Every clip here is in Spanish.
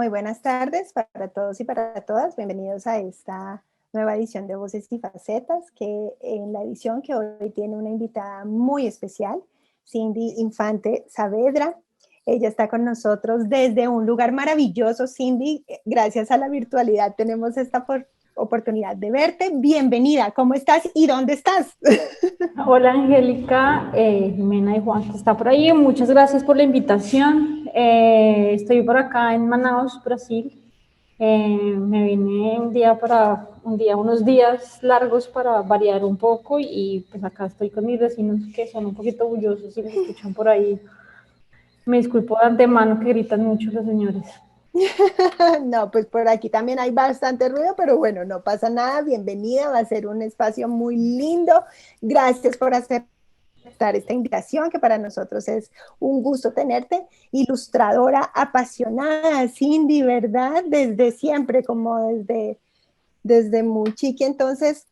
Muy buenas tardes para todos y para todas. Bienvenidos a esta nueva edición de Voces y Facetas, que en la edición que hoy tiene una invitada muy especial, Cindy Infante Saavedra. Ella está con nosotros desde un lugar maravilloso. Cindy, gracias a la virtualidad tenemos esta oportunidad de verte. Bienvenida, ¿cómo estás y dónde estás? Hola Angélica, Jimena y Juan, que está por ahí. Muchas gracias por la invitación. Estoy por acá en Manaus, Brasil. Me vine unos días largos para variar un poco y pues acá estoy con mis vecinos que son un poquito orgullosos y me escuchan por ahí. Me disculpo de antemano que gritan mucho los señores. No, pues por aquí también hay bastante ruido, pero bueno, no pasa nada. Bienvenida, va a ser un espacio muy lindo. Gracias por aceptar esta invitación, que para nosotros es un gusto tenerte. Ilustradora apasionada, Cindy, ¿verdad? Desde siempre, como desde muy chiqui. Entonces,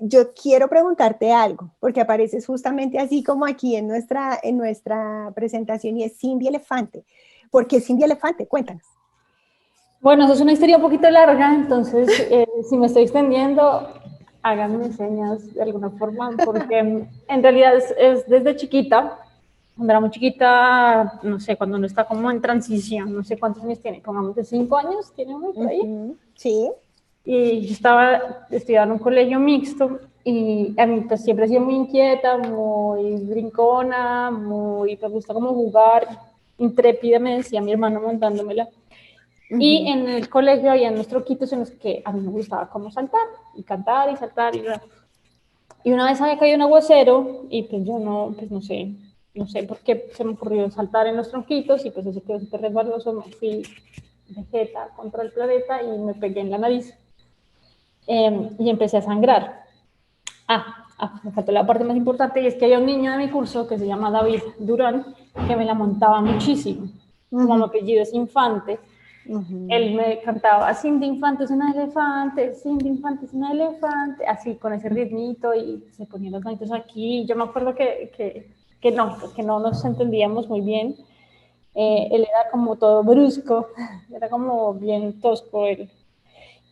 yo quiero preguntarte algo, porque apareces justamente así como aquí en nuestra presentación, y es Cindy Elefante. ¿Por qué Cindy Elefante? Cuéntanos. Bueno, eso es una historia un poquito larga, entonces si me estoy extendiendo, háganme señas de alguna forma, porque en realidad es desde chiquita, cuando era muy chiquita, no sé, cuando uno está como en transición, no sé cuántos años tiene, pongamos de 5 años, tiene uno por ahí. Sí. Y yo estaba estudiando en un colegio mixto y a mí pues siempre he sido muy inquieta, muy brincona, me gusta como jugar, intrépida, me decía mi hermano montándomela. Y en el colegio había unos troquitos en los que a mí me gustaba como saltar y cantar y saltar. Y una vez había caído un aguacero y pues yo pues no sé por qué se me ocurrió saltar en los tronquitos y pues eso quedó súper resbaloso. Me fui de jeta contra el planeta y me pegué en la nariz y empecé a sangrar. Me faltó la parte más importante y es que había un niño de mi curso que se llama David Durán que me la montaba muchísimo. Como mi apellido es Infante, él me cantaba Cindy Infante es una elefante, Cindy Infante es una elefante, así con ese ritmito y se ponían los manitos aquí. Yo me acuerdo que no nos entendíamos muy bien. Él era como todo brusco, era como bien tosco él.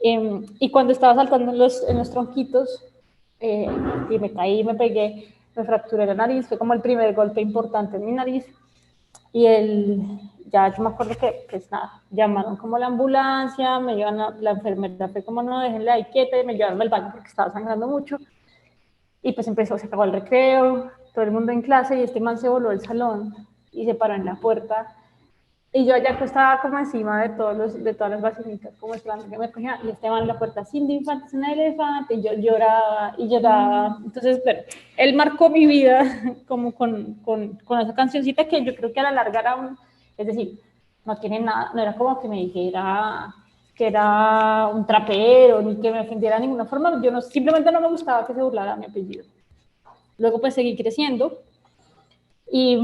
Y cuando estaba saltando en los tronquitos y me caí, me pegué, me fracturé la nariz, fue como el primer golpe importante en mi nariz. Y ya yo me acuerdo que, pues nada, llamaron como la ambulancia, me llevan la enfermera fue como no, déjenla ahí quieta y me llevaron al baño porque estaba sangrando mucho. Y pues se acabó el recreo, todo el mundo en clase y este man se voló del salón y se paró en la puerta. Y yo ya estaba como encima de todas las vacinitas, como esperando que me cogieran. Y este man en la puerta, Cindy Infante es una elefante. Y yo lloraba y lloraba. Entonces, bueno, él marcó mi vida como con esa cancioncita que yo creo que a la larga es decir, no tiene nada, no era como que me dijera que era un trapero, ni que me ofendiera de ninguna forma. Simplemente no me gustaba que se burlara de mi apellido. Luego pues seguí creciendo y,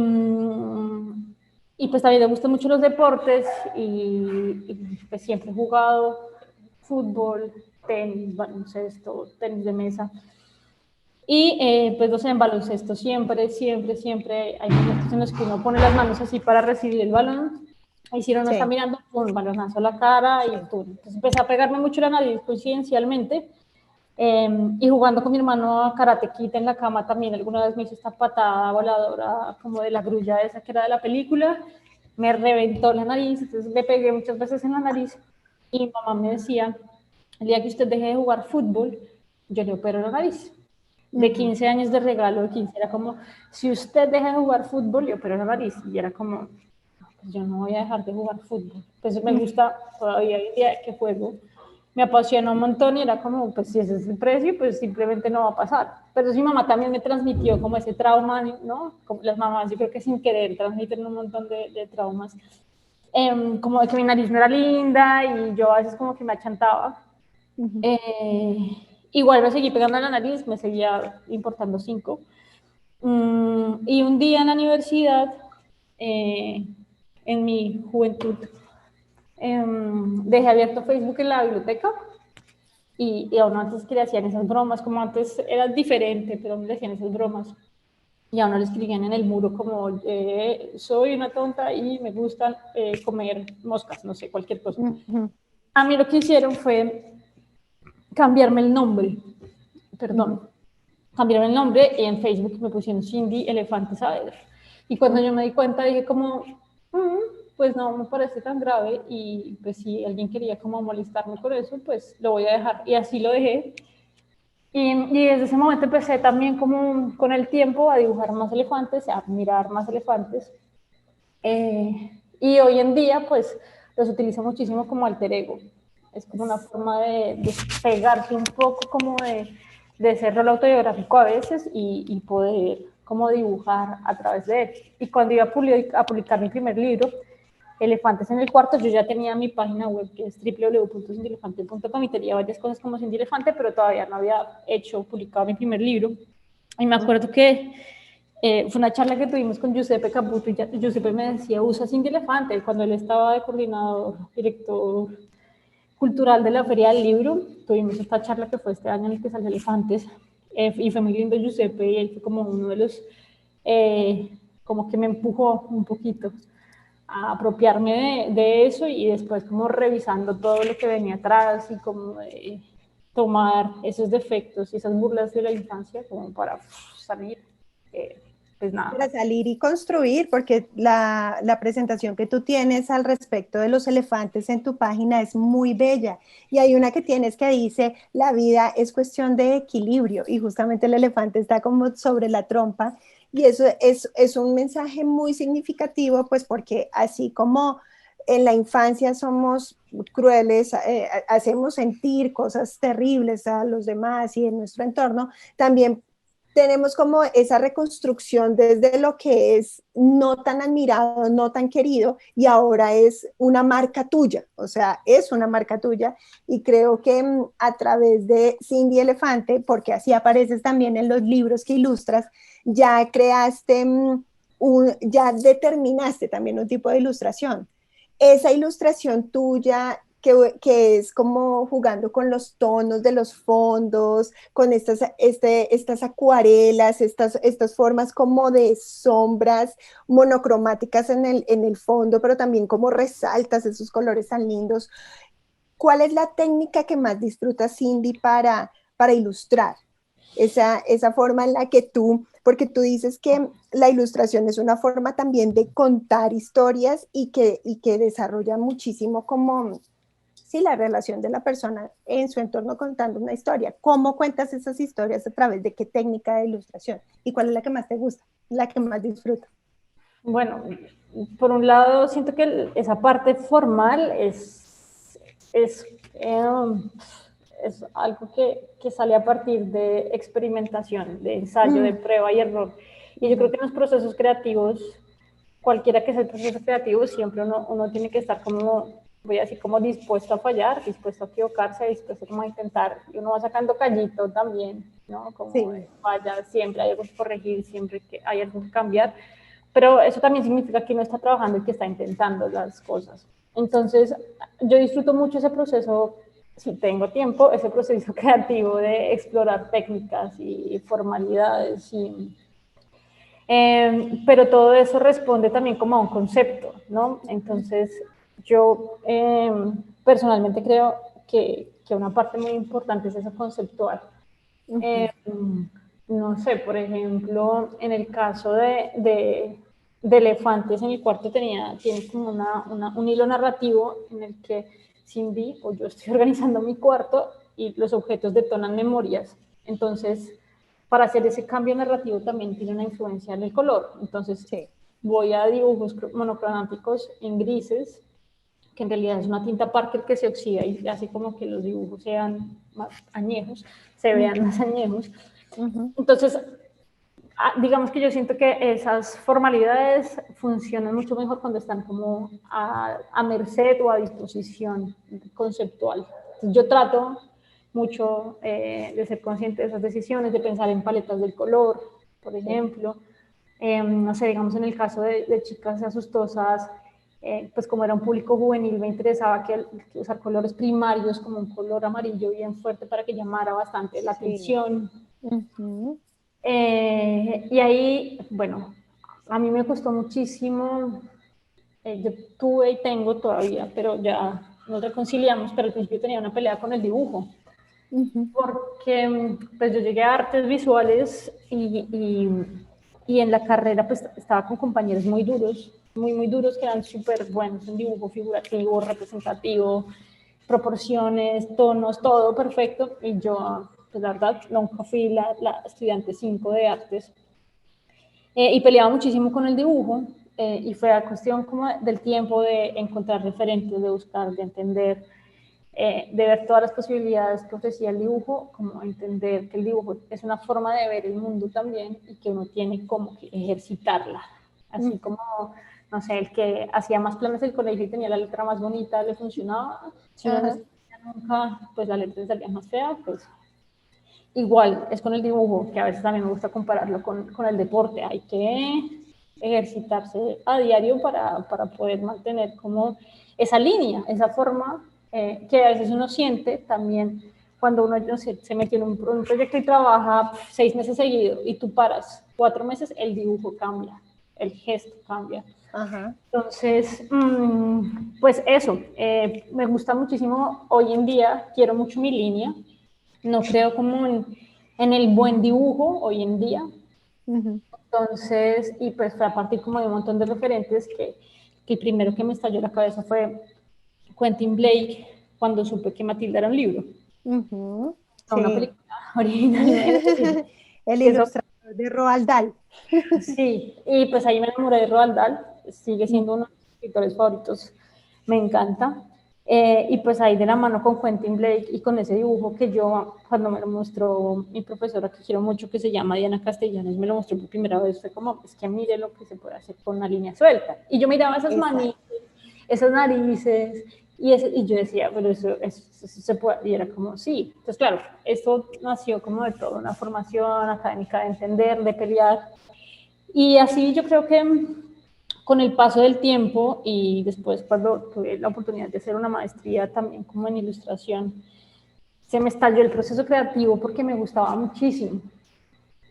y pues también me gustan mucho los deportes y pues siempre he jugado fútbol, tenis, baloncesto, tenis de mesa. Y pues no sé, en baloncesto siempre hay momentos en los que uno pone las manos así para recibir el balón. Y si uno no está mirando, un balonazo a la cara y tú. Entonces empecé a pegarme mucho la nariz coincidencialmente. Y jugando con mi hermano a karate kid en la cama también alguna vez me hizo esta patada voladora como de la grulla esa que era de la película, me reventó la nariz, entonces le pegué muchas veces en la nariz y mi mamá me decía, el día que usted deje de jugar fútbol, yo le opero la nariz. De 15 años de regalo de 15 era como, si usted deja de jugar fútbol, le opero la nariz. Y era como, pues yo no voy a dejar de jugar fútbol. Pues me gusta todavía el día que juego, me apasiona un montón y era como, pues si ese es el precio, pues simplemente no va a pasar. Pero mi mamá también me transmitió como ese trauma, ¿no? Como las mamás, yo creo que sin querer transmiten un montón de traumas. Como de que mi nariz no era linda y yo a veces como que me achantaba. Igual me seguí pegando a la nariz, me seguía importando 5. Y un día en la universidad, en mi juventud, dejé abierto Facebook en la biblioteca y aún antes que le hacían esas bromas, como antes era diferente, pero me le hacían esas bromas. y a uno le escribían en el muro como soy una tonta y me gustan comer moscas, no sé, cualquier cosa. A mí lo que hicieron fue cambiarme el nombre, perdón, cambiaron el nombre y en Facebook me pusieron Cindy Elefante Saavedra. Y cuando yo me di cuenta dije como, pues no me parece tan grave y pues si alguien quería como molestarme por eso, pues lo voy a dejar. Y así lo dejé. Y desde ese momento empecé también como con el tiempo a dibujar más elefantes, a mirar más elefantes. Y hoy en día pues los utilizo muchísimo como alter ego. Es como una forma de despegarse un poco como de ser rol autobiográfico a veces y poder como dibujar a través de él. Y cuando iba a publicar mi primer libro, Elefantes en el Cuarto, yo ya tenía mi página web que es www.cindyelefante.com y tenía varias cosas como Cindy Elefante, pero todavía no había publicado mi primer libro. Y me acuerdo que fue una charla que tuvimos con Giuseppe Caputo y Giuseppe me decía, usa Cindy Elefante, cuando él estaba de coordinador, director cultural de la Feria del Libro. Tuvimos esta charla que fue este año en el que salió Elefantes y fue muy lindo Giuseppe y él fue como uno de los, como que me empujó un poquito a apropiarme de eso y después como revisando todo lo que venía atrás y como tomar esos defectos y esas burlas de la infancia como para salir, pues nada. Para salir y construir, porque la presentación que tú tienes al respecto de los elefantes en tu página es muy bella. Y hay una que tienes que dice, la vida es cuestión de equilibrio, y justamente el elefante está como sobre la trompa. Y eso es un mensaje muy significativo, pues porque así como en la infancia somos crueles, hacemos sentir cosas terribles a los demás y en nuestro entorno, también tenemos como esa reconstrucción desde lo que es no tan admirado, no tan querido, y ahora es una marca tuya, o sea, es una marca tuya, y creo que a través de Cindy Elefante, porque así apareces también en los libros que ilustras, ya creaste, ya determinaste también un tipo de ilustración. Esa ilustración tuya que es como jugando con los tonos de los fondos, con estas acuarelas, estas formas como de sombras monocromáticas en el fondo, pero también como resaltas esos colores tan lindos. ¿Cuál es la técnica que más disfruta Cindy para ilustrar? Esa forma en la que tú, porque tú dices que la ilustración es una forma también de contar historias y que desarrolla muchísimo como sí, la relación de la persona en su entorno contando una historia. ¿Cómo cuentas esas historias? ¿A través de qué técnica de ilustración? ¿Y cuál es la que más te gusta? La que más disfrutas. Bueno, por un lado siento que esa parte formal es, es algo que sale a partir de experimentación, de ensayo, de prueba y error. Y yo creo que en los procesos creativos, cualquiera que sea el proceso creativo, siempre uno tiene que estar como, voy a decir, como dispuesto a fallar, dispuesto a equivocarse, dispuesto como a intentar, y uno va sacando callito también, ¿no? Como Sí. vaya, siempre hay algo que corregir, siempre que hay algo que cambiar, pero eso también significa que uno está trabajando y que está intentando las cosas. Entonces, yo disfruto mucho ese proceso, si tengo tiempo, ese proceso creativo de explorar técnicas y formalidades pero todo eso responde también como a un concepto, ¿no? Entonces, yo personalmente creo que una parte muy importante es esa conceptual. No sé, por ejemplo, en el caso de Elefantes en el Cuarto tiene como un hilo narrativo en el que Cindy o yo estoy organizando mi cuarto y los objetos detonan memorias. Entonces, para hacer ese cambio narrativo también tiene una influencia en el color. Entonces, Sí. voy a dibujos monocromáticos en grises, que en realidad es una tinta Parker que se oxida y hace como que los dibujos sean más añejos, se vean más añejos. Entonces, digamos que yo siento que esas formalidades funcionan mucho mejor cuando están como a merced o a disposición conceptual. Entonces, yo trato mucho de ser consciente de esas decisiones, de pensar en paletas del color, por ejemplo. No sé, digamos en el caso de chicas asustosas, pues como era un público juvenil, me interesaba que usar colores primarios como un color amarillo bien fuerte para que llamara bastante la Sí. atención. Y ahí bueno, a mí me costó muchísimo, yo tuve y tengo todavía, pero ya nos reconciliamos, pero al principio tenía una pelea con el dibujo, porque pues yo llegué a artes visuales y en la carrera pues estaba con compañeros muy duros, muy duros, que eran súper buenos en dibujo figurativo, representativo, proporciones, tonos, todo perfecto, y yo, pues la verdad, nunca fui la estudiante 5 de artes, y peleaba muchísimo con el dibujo, y fue a cuestión como del tiempo de encontrar referentes, de buscar, de entender, de ver todas las posibilidades que ofrecía el dibujo, como entender que el dibujo es una forma de ver el mundo también y que uno tiene como que ejercitarla, así como, no sé, el que hacía más planes del colegio y tenía la letra más bonita, le funcionaba, si uno no estudia nunca, pues la letra salía más fea, pues igual es con el dibujo, que a veces también me gusta compararlo con el deporte, hay que ejercitarse a diario para poder mantener como esa línea, esa forma, que a veces uno siente también cuando uno, no sé, se metió en un proyecto y trabaja 6 meses seguidos y tú paras 4 meses, el dibujo cambia, el gesto cambia. Ajá. Entonces, pues eso, me gusta muchísimo hoy en día, quiero mucho mi línea, no creo como en el buen dibujo hoy en día. Entonces, y pues fue a partir como de un montón de referentes que el primero que me estalló la cabeza fue Quentin Blake, cuando supe que Matilda era un libro, una Sí. película originalmente. El Eso, ilustrador de Roald Dahl. sí, y pues ahí me enamoré de Roald Dahl, sigue siendo uno de mis escritores favoritos, me encanta. Y pues ahí de la mano con Quentin Blake y con ese dibujo que yo, cuando me lo mostró mi profesora, que quiero mucho, que se llama Diana Castellanos, me lo mostró por primera vez, fue como, es que mire lo que se puede hacer con una línea suelta. Y yo miraba esas manitas, esas narices, y yo decía, pero eso se puede, y era como, sí. Entonces, claro, esto nació como de toda una formación académica de entender, de pelear, y así yo creo que con el paso del tiempo y después cuando tuve la oportunidad de hacer una maestría también como en ilustración, se me estalló el proceso creativo porque me gustaba muchísimo.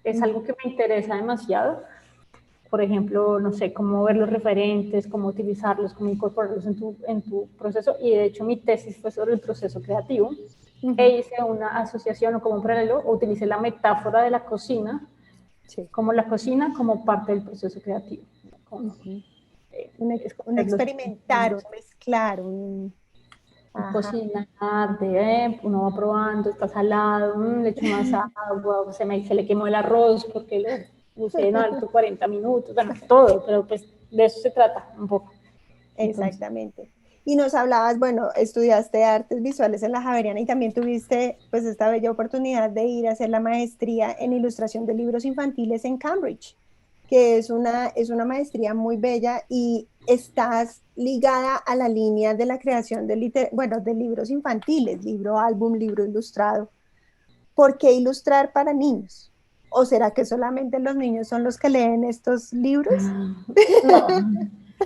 Es algo que me interesa demasiado. Por ejemplo, no sé, cómo ver los referentes, cómo utilizarlos, cómo incorporarlos en tu proceso. Y de hecho mi tesis fue sobre el proceso creativo. E hice una asociación o como un paralelo, o utilicé la metáfora de la cocina, como la cocina como parte del proceso creativo. Como, Un escoger los experimentar, un mezclar, Ajá. cocinar, uno va probando, está salado, le echo más agua, se le quemó el arroz porque lo puse en alto 40 minutos, bueno, todo, pero pues de eso se trata un poco. Entonces, Exactamente. Y nos hablabas, bueno, estudiaste artes visuales en la Javeriana y también tuviste pues esta bella oportunidad de ir a hacer la maestría en ilustración de libros infantiles en Cambridge, que es una maestría muy bella y estás ligada a la línea de la creación bueno, de libros infantiles, libro álbum, libro ilustrado. ¿Por qué ilustrar para niños? ¿O será que solamente los niños son los que leen estos libros? no,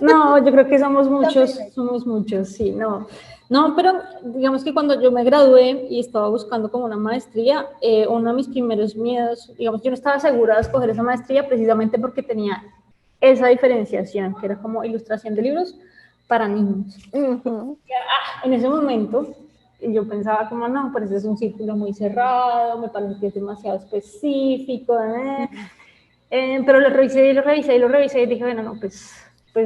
no, yo creo que La primera. somos muchos, sí, no. No, pero digamos que cuando yo me gradué y estaba buscando como una maestría, uno de mis primeros miedos, digamos, yo no estaba segura de escoger esa maestría precisamente porque tenía esa diferenciación, que era como ilustración de libros para niños. En ese momento yo pensaba como, no, pero ese es un círculo muy cerrado, me parece que es demasiado específico, pero lo revisé y lo revisé y lo revisé y dije, bueno, no, pues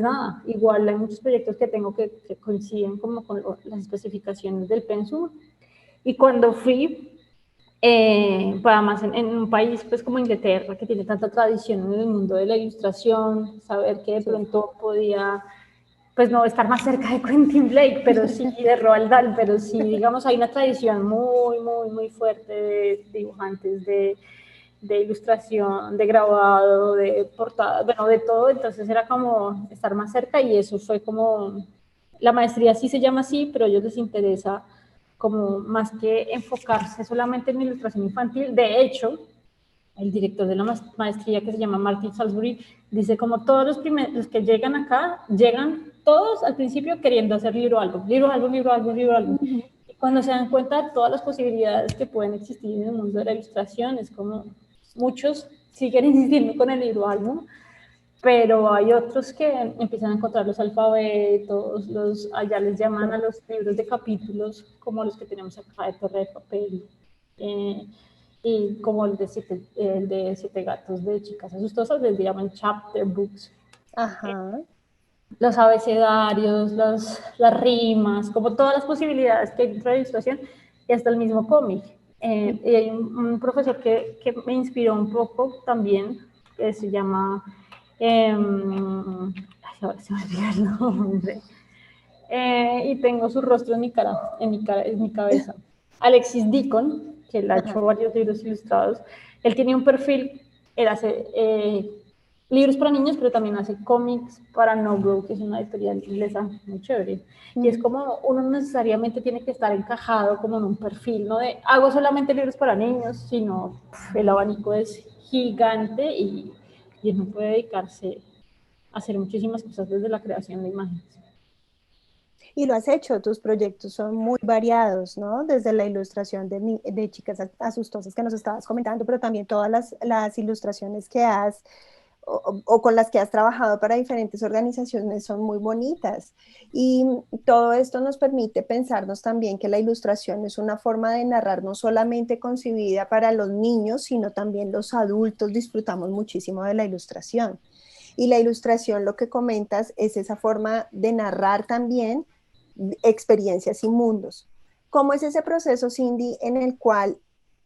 nada, igual hay muchos proyectos que tengo que coinciden como con las especificaciones del pensum. Y cuando fui, pues además en un país pues como Inglaterra, que tiene tanta tradición en el mundo de la ilustración, saber que de pronto podía, pues no estar más cerca de Quentin Blake, pero sí de Roald Dahl, pero sí, digamos, hay una tradición muy fuerte de dibujantes, de ilustración, de grabado, de portada, bueno, de todo, entonces era como estar más cerca y eso fue como, la maestría sí se llama así, pero a ellos les interesa como más que enfocarse solamente en ilustración infantil. De hecho, el director de la maestría, que se llama Martin Salisbury, dice como todos los que llegan acá, llegan todos al principio queriendo hacer libro álbum. Y cuando se dan cuenta de todas las posibilidades que pueden existir en el mundo de la ilustración, es como muchos siguen insistiendo con el libro álbum, pero hay otros que empiezan a encontrar los alfabetos, allá les llaman a los libros de capítulos, como los que tenemos acá de Torre de Papel, eh, y como el de Siete Gatos de Chicas Asustosas, les llaman chapter books. Ajá. Los abecedarios, las rimas, como todas las posibilidades que hay dentro de la ilustración, y hasta el mismo cómic. Y hay un profesor que me inspiró un poco también, que se llama, ahora se me olvidó el nombre, y tengo su rostro en mi cara, en mi cabeza. Alexis Deacon, que él ha Ajá. hecho varios libros ilustrados, él tiene un perfil, él hace libros para niños, pero también hace cómics para Noble, que es una editorial inglesa muy chévere. Y es como uno no necesariamente tiene que estar encajado como en un perfil, no de hago solamente libros para niños, sino el abanico es gigante y uno puede dedicarse a hacer muchísimas cosas desde la creación de imágenes. Y lo has hecho, tus proyectos son muy variados, ¿no? Desde la ilustración de chicas asustosas que nos estabas comentando, pero también todas las ilustraciones que has o con las que has trabajado para diferentes organizaciones son muy bonitas. Y todo esto nos permite pensarnos también que la ilustración es una forma de narrar no solamente concebida para los niños, sino también los adultos disfrutamos muchísimo de la ilustración. Y la ilustración, lo que comentas, es esa forma de narrar también experiencias y mundos. ¿Cómo es ese proceso, Cindy, en el cual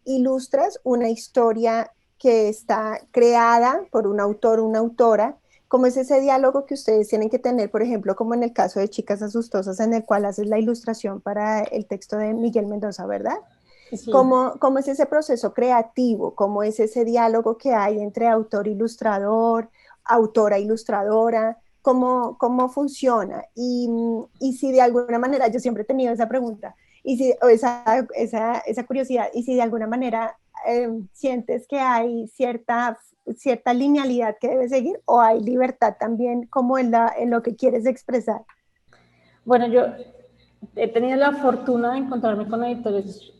ilustras una historia que está creada por un autor o una autora? ¿Cómo es ese diálogo que ustedes tienen que tener, por ejemplo, como en el caso de Chicas Asustosas, en el cual haces la ilustración para el texto de Miguel Mendoza, ¿verdad? Sí. ¿Cómo es ese proceso creativo? ¿Cómo es ese diálogo que hay entre autor-ilustrador, autora-ilustradora? ¿Cómo funciona? Y si de alguna manera, yo siempre he tenido esa pregunta, y si, o esa curiosidad, y si de alguna manera sientes que hay cierta linealidad que debe seguir, o hay libertad también como en lo que quieres expresar. Bueno, yo he tenido la fortuna de encontrarme con editores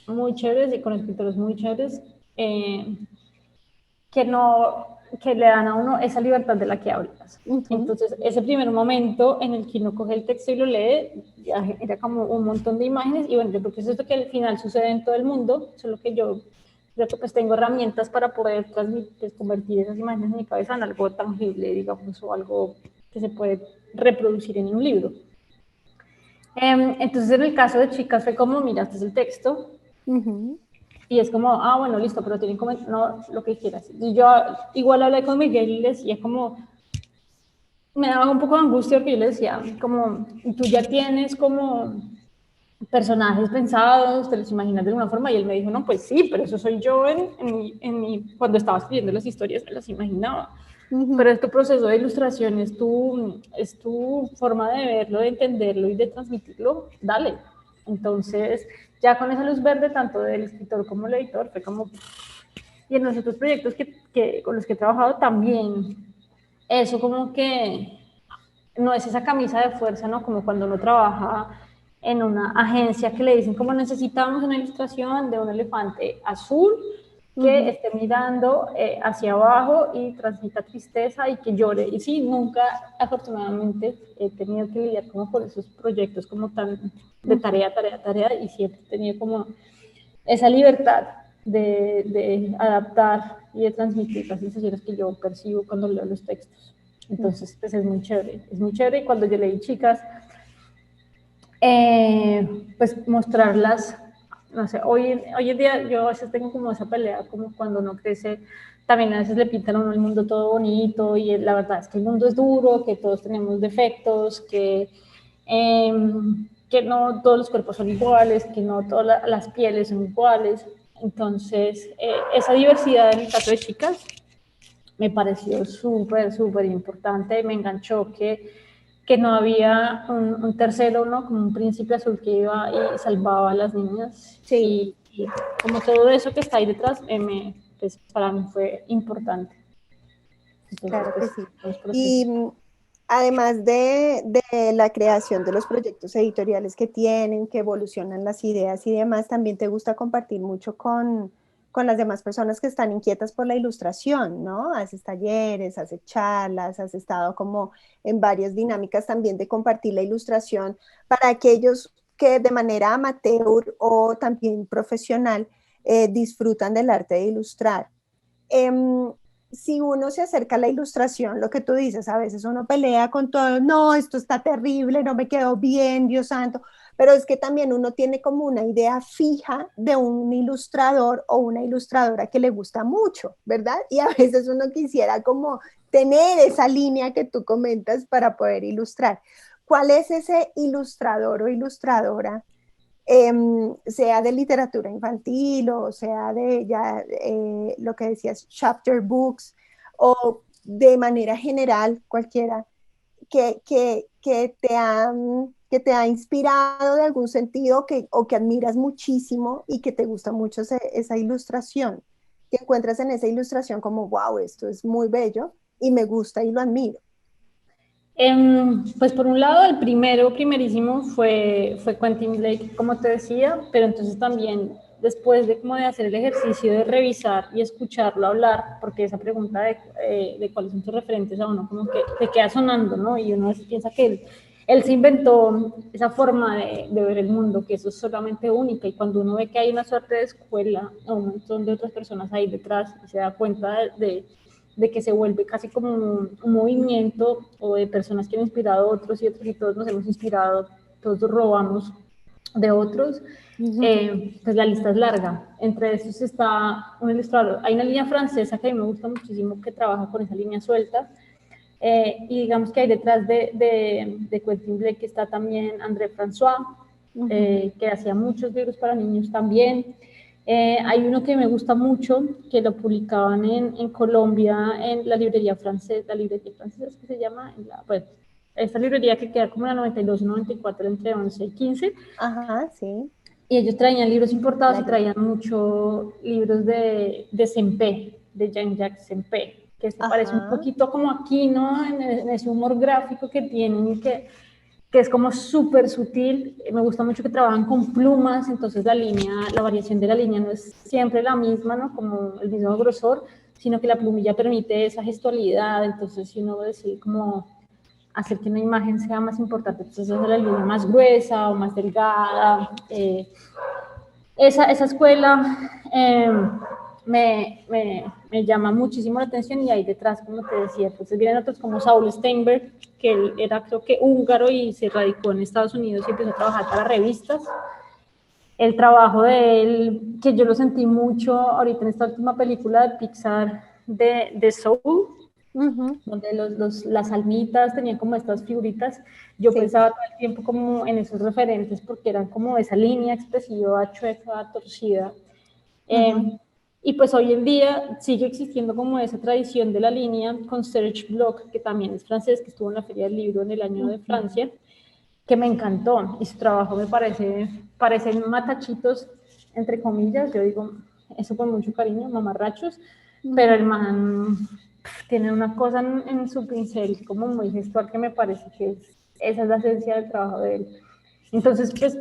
muy chéveres y con escritores muy chéveres que no que le dan a uno esa libertad de la que hablas. Ujú. Entonces, ese primer momento en el que uno coge el texto y lo lee, ya era como un montón de imágenes, y bueno, yo creo que es esto que al final sucede en todo el mundo, solo que yo creo que pues tengo herramientas para poder transmitir, pues, convertir esas imágenes en mi cabeza en algo tangible, digamos, o algo que se puede reproducir en un libro. Entonces, en el caso de Chicas fue como, mira, este es el texto, Uh-huh. y es como, ah, bueno, listo, pero tienen como, no, lo que quieras. Y yo igual hablé con Miguel y le decía como, me daba un poco de angustia porque yo le decía, como, tú ya tienes como personajes pensados, te los imaginas de alguna forma, y él me dijo, no, pues sí, pero eso soy yo cuando estaba escribiendo las historias, me las imaginaba. Uh-huh. Pero es tu proceso de ilustración, es tu forma de verlo, de entenderlo y de transmitirlo, dale. Entonces, ya con esa luz verde, tanto del escritor como del editor, fue como... Y en los otros proyectos con los que he trabajado también, eso como que no es esa camisa de fuerza, ¿no? Como cuando uno trabaja en una agencia que le dicen como necesitamos una ilustración de un elefante azul que Uh-huh. esté mirando hacia abajo y transmita tristeza y que llore. Y sí, nunca, afortunadamente, he tenido que lidiar como con esos proyectos como tan de Uh-huh. tarea, tarea, tarea, y siempre he tenido como esa libertad de adaptar y de transmitir las sensaciones que yo percibo cuando leo los textos. Entonces, pues es muy chévere. Es muy chévere. Y cuando yo leí Chicas, pues mostrarlas, no sé, hoy en día yo a veces tengo como esa pelea, como cuando uno crece, también a veces le pintan a uno el mundo todo bonito, y la verdad es que el mundo es duro, que todos tenemos defectos, que no todos los cuerpos son iguales, que no todas las pieles son iguales. Entonces, esa diversidad en el caso de Chicas me pareció súper, súper importante. Me enganchó que no había un tercero, ¿no? Como un príncipe azul que iba y salvaba a las niñas. Sí, Y como todo eso que está ahí detrás, pues para mí fue importante. Entonces, claro que pues, sí. los procesos. Y además de la creación de los proyectos editoriales que tienen, que evolucionan las ideas y demás, también te gusta compartir mucho con las demás personas que están inquietas por la ilustración, ¿no? Haces talleres, haces charlas, has estado como en varias dinámicas también de compartir la ilustración para aquellos que de manera amateur o también profesional disfrutan del arte de ilustrar. Em, si uno se acerca a la ilustración, lo que tú dices, a veces uno pelea con todo, no, esto está terrible, no me quedó bien, Dios santo, pero es que también uno tiene como una idea fija de un ilustrador o una ilustradora que le gusta mucho, ¿verdad? Y a veces uno quisiera como tener esa línea que tú comentas para poder ilustrar. ¿Cuál es ese ilustrador o ilustradora, sea de literatura infantil o sea de ya lo que decías, chapter books, o de manera general cualquiera, que te ha inspirado de algún sentido o que admiras muchísimo y que te gusta mucho esa ilustración, que encuentras en esa ilustración como, wow, esto es muy bello y me gusta y lo admiro? Pues por un lado, el primerísimo fue Quentin Blake, como te decía, pero entonces también después de como de hacer el ejercicio de revisar y escucharlo hablar, porque esa pregunta de cuáles son tus referentes a uno como que te queda sonando, ¿no? Y uno piensa que él se inventó esa forma de ver el mundo, que eso es solamente única, y cuando uno ve que hay una suerte de escuela o un montón de otras personas ahí detrás y se da cuenta de que se vuelve casi como un movimiento o de personas que han inspirado a otros y otros y todos nos hemos inspirado, todos robamos de otros, pues la lista es larga. Entre estos está un ilustrador. Hay una línea francesa que a mí me gusta muchísimo que trabaja con esa línea suelta. Y digamos que hay detrás de Quentin Blake está también André François, que hacía muchos libros para niños también. Hay uno que me gusta mucho, que lo publicaban en Colombia, en la librería francesa es que se llama, pues, esta librería que queda como en la 92 y 94, entre 11 y 15, Ajá, sí. y ellos traían libros importados y Claro. traían muchos libros de Sempé, de Jean-Jacques Sempé, que se parece un Ajá. poquito como aquí, ¿no? En ese humor gráfico que tienen, que es como súper sutil. Me gusta mucho que trabajan con plumas, entonces la variación de la línea no es siempre la misma, ¿no? Como el mismo grosor, sino que la plumilla permite esa gestualidad, entonces si uno decide como hacer que una imagen sea más importante, entonces hacer la línea más gruesa o más delgada. Esa escuela me llama muchísimo la atención, y ahí detrás, como te decía, entonces vienen otros como Saul Steinberg, que él era creo que húngaro y se radicó en Estados Unidos y empezó a trabajar para revistas. El trabajo de él, que yo lo sentí mucho ahorita en esta última película de Pixar de Soul, donde las almitas tenían como estas figuritas. Yo Sí. pensaba todo el tiempo como en esos referentes, porque eran como esa línea expresiva, chueca, torcida. Eh, y pues hoy en día sigue existiendo como esa tradición de la línea con Serge Bloch, que también es francés, que estuvo en la Feria del Libro en el año de Francia, que me encantó, y su trabajo parecen matachitos, entre comillas, yo digo eso con mucho cariño, mamarrachos, pero el man tiene una cosa en su pincel como muy gestual que me parece que esa es la esencia del trabajo de él. Entonces, pues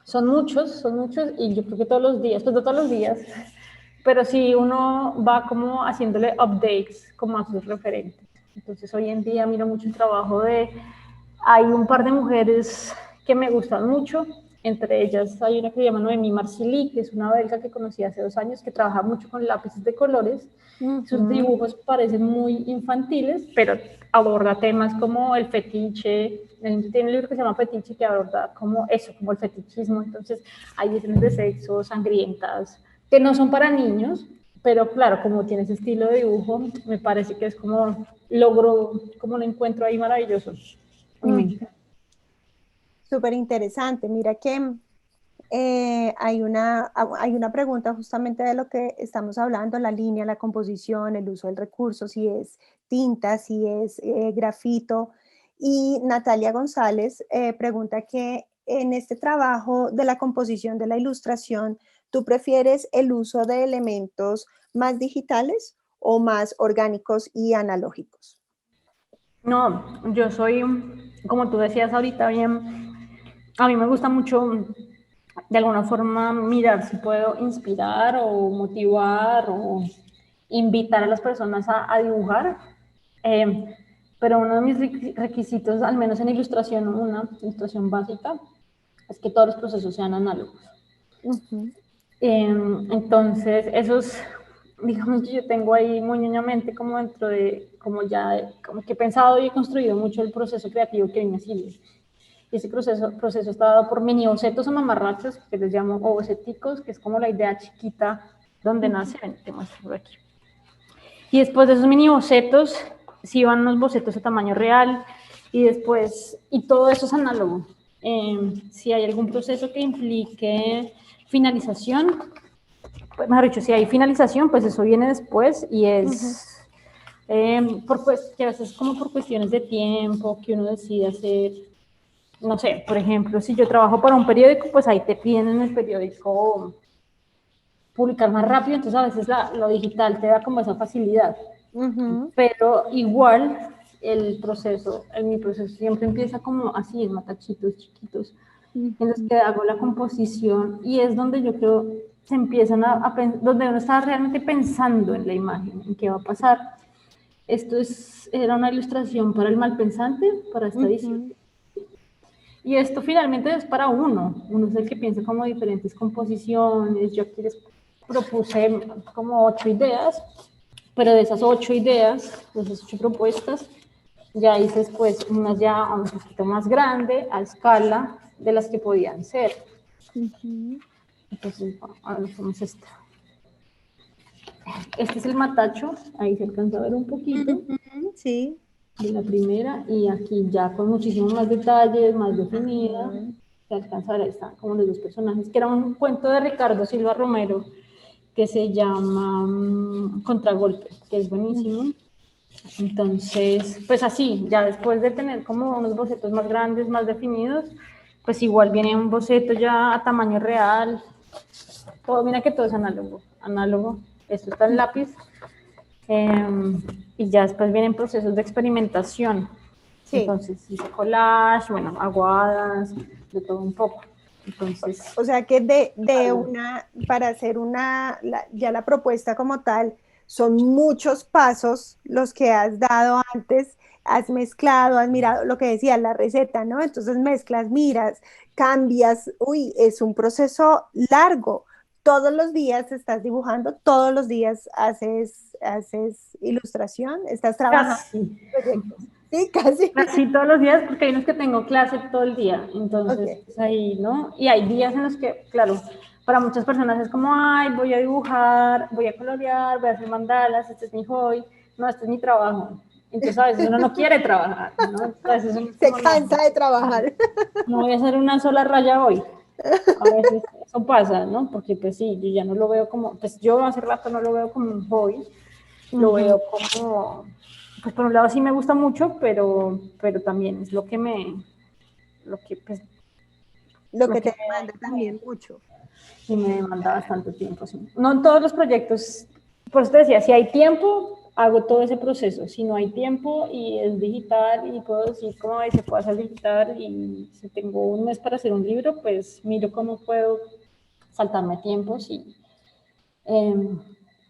son muchos, y yo creo que todos los días, pues no todos los días, pero sí uno va como haciéndole updates como a sus referentes. Entonces hoy en día miro mucho el trabajo hay un par de mujeres que me gustan mucho, entre ellas hay una que se llama Noemí Marcilly, que es una belga que conocí hace 2 años, que trabaja mucho con lápices de colores. Sus dibujos parecen muy infantiles, pero aborda temas como el fetiche. Tiene un libro que se llama Fetiche, que aborda como eso, como el fetichismo. Entonces hay escenas de sexo sangrientas que no son para niños, pero claro, como tiene ese estilo de dibujo, me parece que es como como un encuentro ahí maravilloso. Súper interesante. Mira que hay una pregunta justamente de lo que estamos hablando, la línea, la composición, el uso del recurso, si es tinta, si es grafito. Y Natalia González pregunta que en este trabajo de la composición de la ilustración, ¿tú prefieres el uso de elementos más digitales o más orgánicos y analógicos? No, como tú decías ahorita bien, a mí me gusta mucho de alguna forma mirar si puedo inspirar o motivar o invitar a las personas a dibujar. Pero uno de mis requisitos, al menos en ilustración, una ilustración básica, es que todos los procesos sean análogos. Entonces, esos, digamos que yo tengo ahí muy ñoñamente como dentro de, como ya, como que he pensado y he construido mucho el proceso creativo que viene sigue. Y ese proceso está dado por mini bocetos o mamarrachos, que les llamo, o boceticos, que es como la idea chiquita donde nace. Ven, te muestro por aquí. Y después de esos mini bocetos, sí van unos bocetos a tamaño real, y después, y todo eso es análogo. Si hay algún proceso que implique finalización, pues, mejor dicho, si hay finalización, pues eso viene después y es que a veces como por cuestiones de tiempo que uno decide hacer, no sé, por ejemplo, si yo trabajo para un periódico, pues ahí te piden en el periódico publicar más rápido, entonces a veces lo digital te da como esa facilidad. Pero igual mi proceso siempre empieza como así, en matachitos chiquitos, en los que hago la composición, y es donde yo creo se empiezan donde uno está realmente pensando en la imagen, en qué va a pasar. Era una ilustración para el Malpensante, para esta edición. Y esto finalmente es para uno es el que piensa como diferentes composiciones. Yo aquí les propuse como 8 ideas, pero de esas 8 ideas, de esas 8 propuestas, ya hice después unas ya un poquito más grande, a escala, de las que podían ser. Entonces, ahora hacemos esta. Este es el matacho, ahí se alcanza a ver un poquito. Sí. De la primera, y aquí ya con muchísimos más detalles, más definida, se alcanza a ver, ahí están como los dos personajes, que era un cuento de Ricardo Silva Romero, que se llama Contragolpe, que es buenísimo. Entonces, pues así, ya después de tener como unos bocetos más grandes, más definidos, pues igual viene un boceto ya a tamaño real. Todo, mira que todo es análogo. Esto está en lápiz. Y ya después vienen procesos de experimentación. Sí. Entonces hice collage, bueno, aguadas, de todo un poco. Entonces, o sea que para hacer ya la propuesta como tal, son muchos pasos los que has dado antes, has mezclado, has mirado lo que decía la receta, ¿no? Entonces mezclas, miras, cambias, es un proceso largo. Todos los días estás dibujando, todos los días haces ilustración, estás trabajando en proyectos. Sí, casi. Casi todos los días, porque hay unos que tengo clase todo el día, entonces pues ahí, ¿no? Y hay días en los que, claro, para muchas personas es como, ay, voy a dibujar, voy a colorear, voy a hacer mandalas, este es mi hobby, no, este es mi trabajo. Entonces a veces uno no quiere trabajar, ¿no? A veces uno se cansa de trabajar. No voy a hacer una sola raya hoy. A veces eso pasa, ¿no? Porque pues sí, yo ya no lo veo como, pues yo hace rato no lo veo como un hobby, lo veo como, pues por un lado sí me gusta mucho, pero también es lo que pues, te demanda también mucho. Y me demanda bastante tiempo, sí. No en todos los proyectos, por eso te decía, si hay tiempo, hago todo ese proceso. Si no hay tiempo y es digital y puedo decir cómo se puede hacer digital, y si tengo un mes para hacer un libro, pues miro cómo puedo saltarme tiempos. Y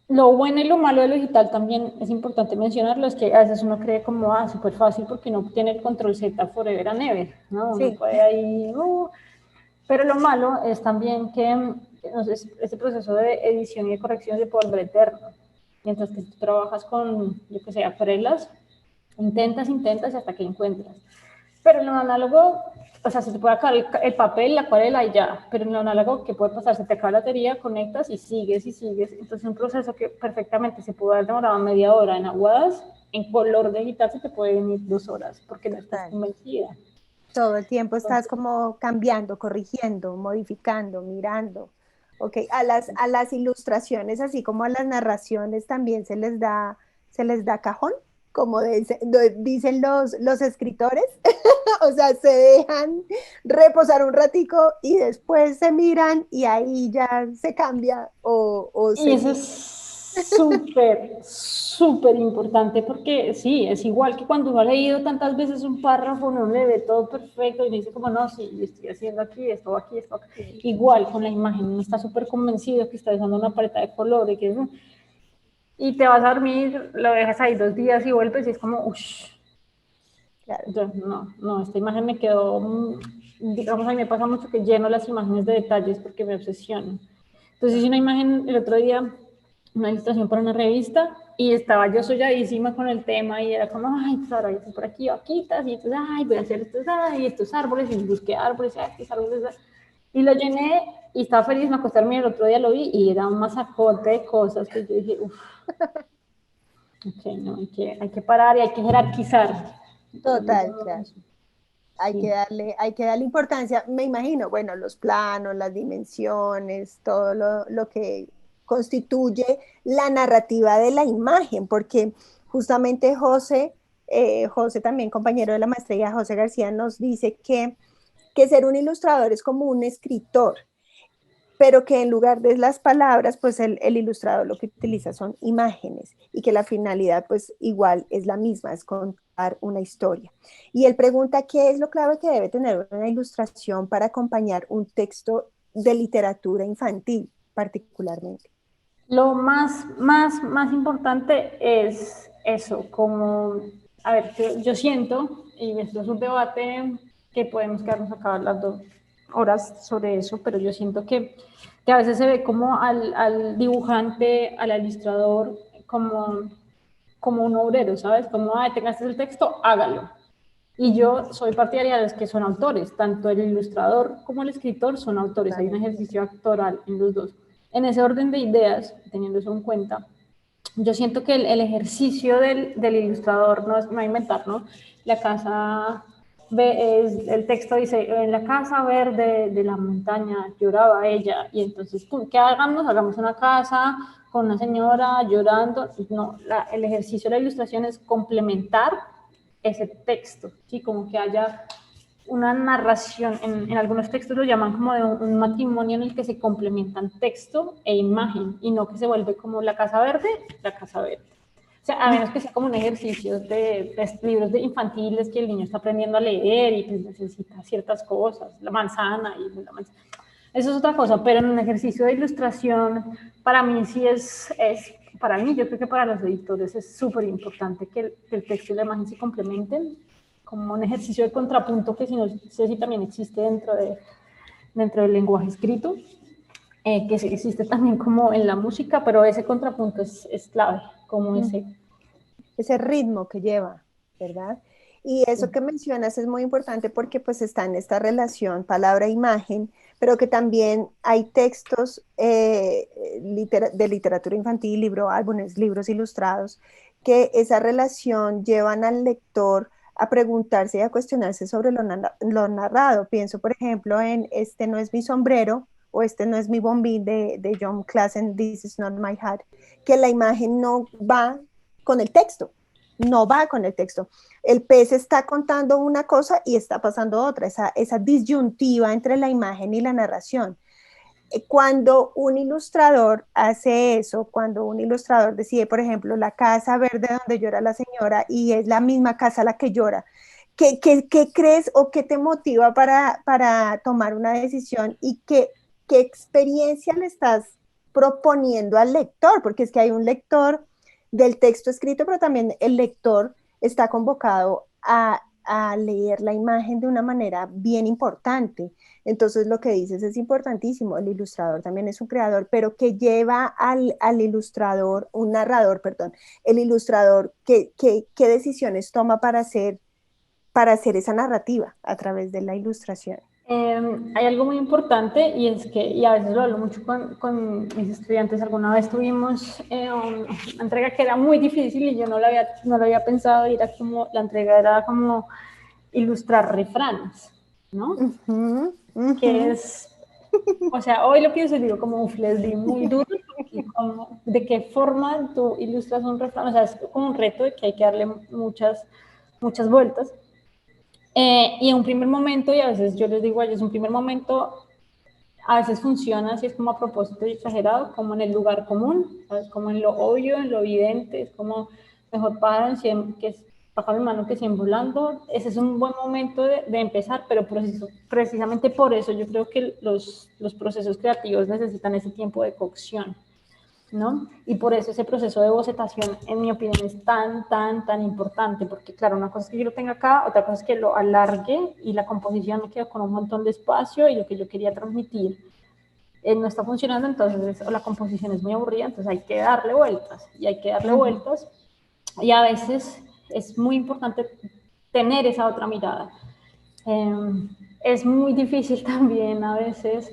lo bueno y lo malo de lo digital también es importante mencionarlo, es que a veces uno cree como, súper fácil porque no tiene el control Z forever and ever, ¿no? Uno puede ahí, pero lo malo es también que este proceso de edición y de corrección se puede volver eterno. Mientras que tú trabajas con, yo que sé, acuarelas, intentas y hasta que encuentras. Pero en lo análogo, o sea, se te puede acabar el papel, la acuarela y ya. Pero en lo análogo, ¿qué puede pasar? Se te acaba la batería, conectas y sigues y sigues. Entonces, un proceso que perfectamente se pudo haber demorado media hora en aguadas, en color digital se te puede venir 2 horas porque no estás convencida. Todo el tiempo estás como cambiando, corrigiendo, modificando, mirando. Ok, a las ilustraciones, así como a las narraciones, también se les da cajón, como dicen los escritores. O sea, se dejan reposar un ratico y después se miran y ahí ya se cambia y eso es súper, súper importante porque sí, es igual que cuando uno ha leído tantas veces un párrafo, uno le ve todo perfecto y dice como, no, sí, yo estoy haciendo aquí, esto acá. Igual con la imagen, uno está súper convencido que está usando una paleta de color y te vas a dormir, lo dejas ahí 2 días y vuelves y es como, uff. Claro. Entonces, no, esta imagen me quedó, digamos, a mí me pasa mucho que lleno las imágenes de detalles porque me obsesiono. Entonces hice una imagen el otro día, una ilustración para una revista, y estaba yo solladísima con el tema, y era como, ay, pues ahora voy a hacer por aquí vaquitas, y entonces, ay, voy a hacer estos árboles, y busqué árboles, estos árboles, y lo llené, y estaba feliz, me acosté a dormir, el otro día lo vi, y era un masacote de cosas que yo dije, uff, ok, no, hay que parar y hay que jerarquizar. Total, claro. Sí. Hay que darle importancia, me imagino, bueno, los planos, las dimensiones, todo lo que constituye la narrativa de la imagen, porque justamente José también compañero de la maestría, José García, nos dice que ser un ilustrador es como un escritor, pero que en lugar de las palabras, pues el ilustrador lo que utiliza son imágenes y que la finalidad pues igual es la misma, es contar una historia. Y él pregunta qué es lo clave que debe tener una ilustración para acompañar un texto de literatura infantil particularmente. Lo más importante es eso, como, a ver, yo siento, y esto es un debate que podemos quedarnos acá las 2 horas sobre eso, pero yo siento que a veces se ve como al dibujante, al ilustrador, como un obrero, ¿sabes? Como, ah, tengas el texto, hágalo. Y yo soy partidaria de los que son autores, tanto el ilustrador como el escritor son autores, hay un Vale. ejercicio actoral en los dos. En ese orden de ideas, teniendo eso en cuenta, yo siento que el ejercicio del ilustrador no es no inventar, ¿no? La casa, el texto dice, en la casa verde de la montaña lloraba ella, y entonces, ¿qué hagamos? Hagamos una casa con una señora llorando. No, el ejercicio de la ilustración es complementar ese texto, ¿sí? Como que haya una narración, en algunos textos lo llaman como de un matrimonio en el que se complementan texto e imagen y no que se vuelve como la casa verde, la casa verde. O sea, a menos que sea como un ejercicio de libros de infantiles que el niño está aprendiendo a leer y pues necesita ciertas cosas, la manzana y la manzana. Eso es otra cosa, pero en un ejercicio de ilustración, para mí sí para mí, yo creo que para los editores es súper importante que el texto y la imagen se complementen, como un ejercicio de contrapunto que si no sé si también existe dentro del lenguaje escrito, que sí existe también como en la música, pero ese contrapunto es clave, como Ese ritmo que lleva, ¿verdad? Y eso que mencionas es muy importante porque pues está en esta relación palabra-imagen, pero que también hay textos de literatura infantil, álbumes, libros ilustrados, que esa relación llevan al lector a preguntarse y a cuestionarse sobre lo narrado. Pienso, por ejemplo, en Este no es mi sombrero o Este no es mi bombín de John Klassen, This is not my hat, que la imagen no va con el texto, no va con el texto. El pez está contando una cosa y está pasando otra, esa disyuntiva entre la imagen y la narración. Cuando un ilustrador hace eso, cuando un ilustrador decide, por ejemplo, la casa verde donde llora la señora y es la misma casa la que llora, ¿qué crees o qué te motiva para tomar una decisión y qué experiencia le estás proponiendo al lector? Porque es que hay un lector del texto escrito, pero también el lector está convocado a leer la imagen de una manera bien importante. Entonces lo que dices es importantísimo. El ilustrador también es un creador, pero que lleva al ilustrador, un narrador, perdón, el ilustrador, ¿qué decisiones toma para hacer esa narrativa a través de la ilustración? Hay algo muy importante y es que, y a veces lo hablo mucho con mis estudiantes, alguna vez tuvimos una entrega que era muy difícil y yo no lo había pensado y era como, la entrega era como ilustrar refranes, ¿no? Uh -huh, uh Que -huh. es, o sea, hoy lo pienso y digo como, les di muy duro, como, de qué forma tú ilustras un refrán, o sea, es como un reto de que hay que darle muchas vueltas. Y en un primer momento, y a veces yo les digo a ellos, un primer momento a veces funciona así, es como a propósito y exagerado, como en el lugar común, ¿sabes? Como en lo obvio, en lo evidente, es como mejor pájaro en cien, que es pájaro en mano que 100 volando. Ese es un buen momento de empezar, pero precisamente por eso yo creo que los procesos creativos necesitan ese tiempo de cocción, ¿no? Y por eso ese proceso de bocetación, en mi opinión, es tan importante, porque claro, una cosa es que yo lo tenga acá, otra cosa es que lo alargue y la composición me queda con un montón de espacio y lo que yo quería transmitir no está funcionando, entonces o la composición es muy aburrida, entonces hay que darle vueltas y hay que darle vueltas y a veces es muy importante tener esa otra mirada. Es muy difícil también a veces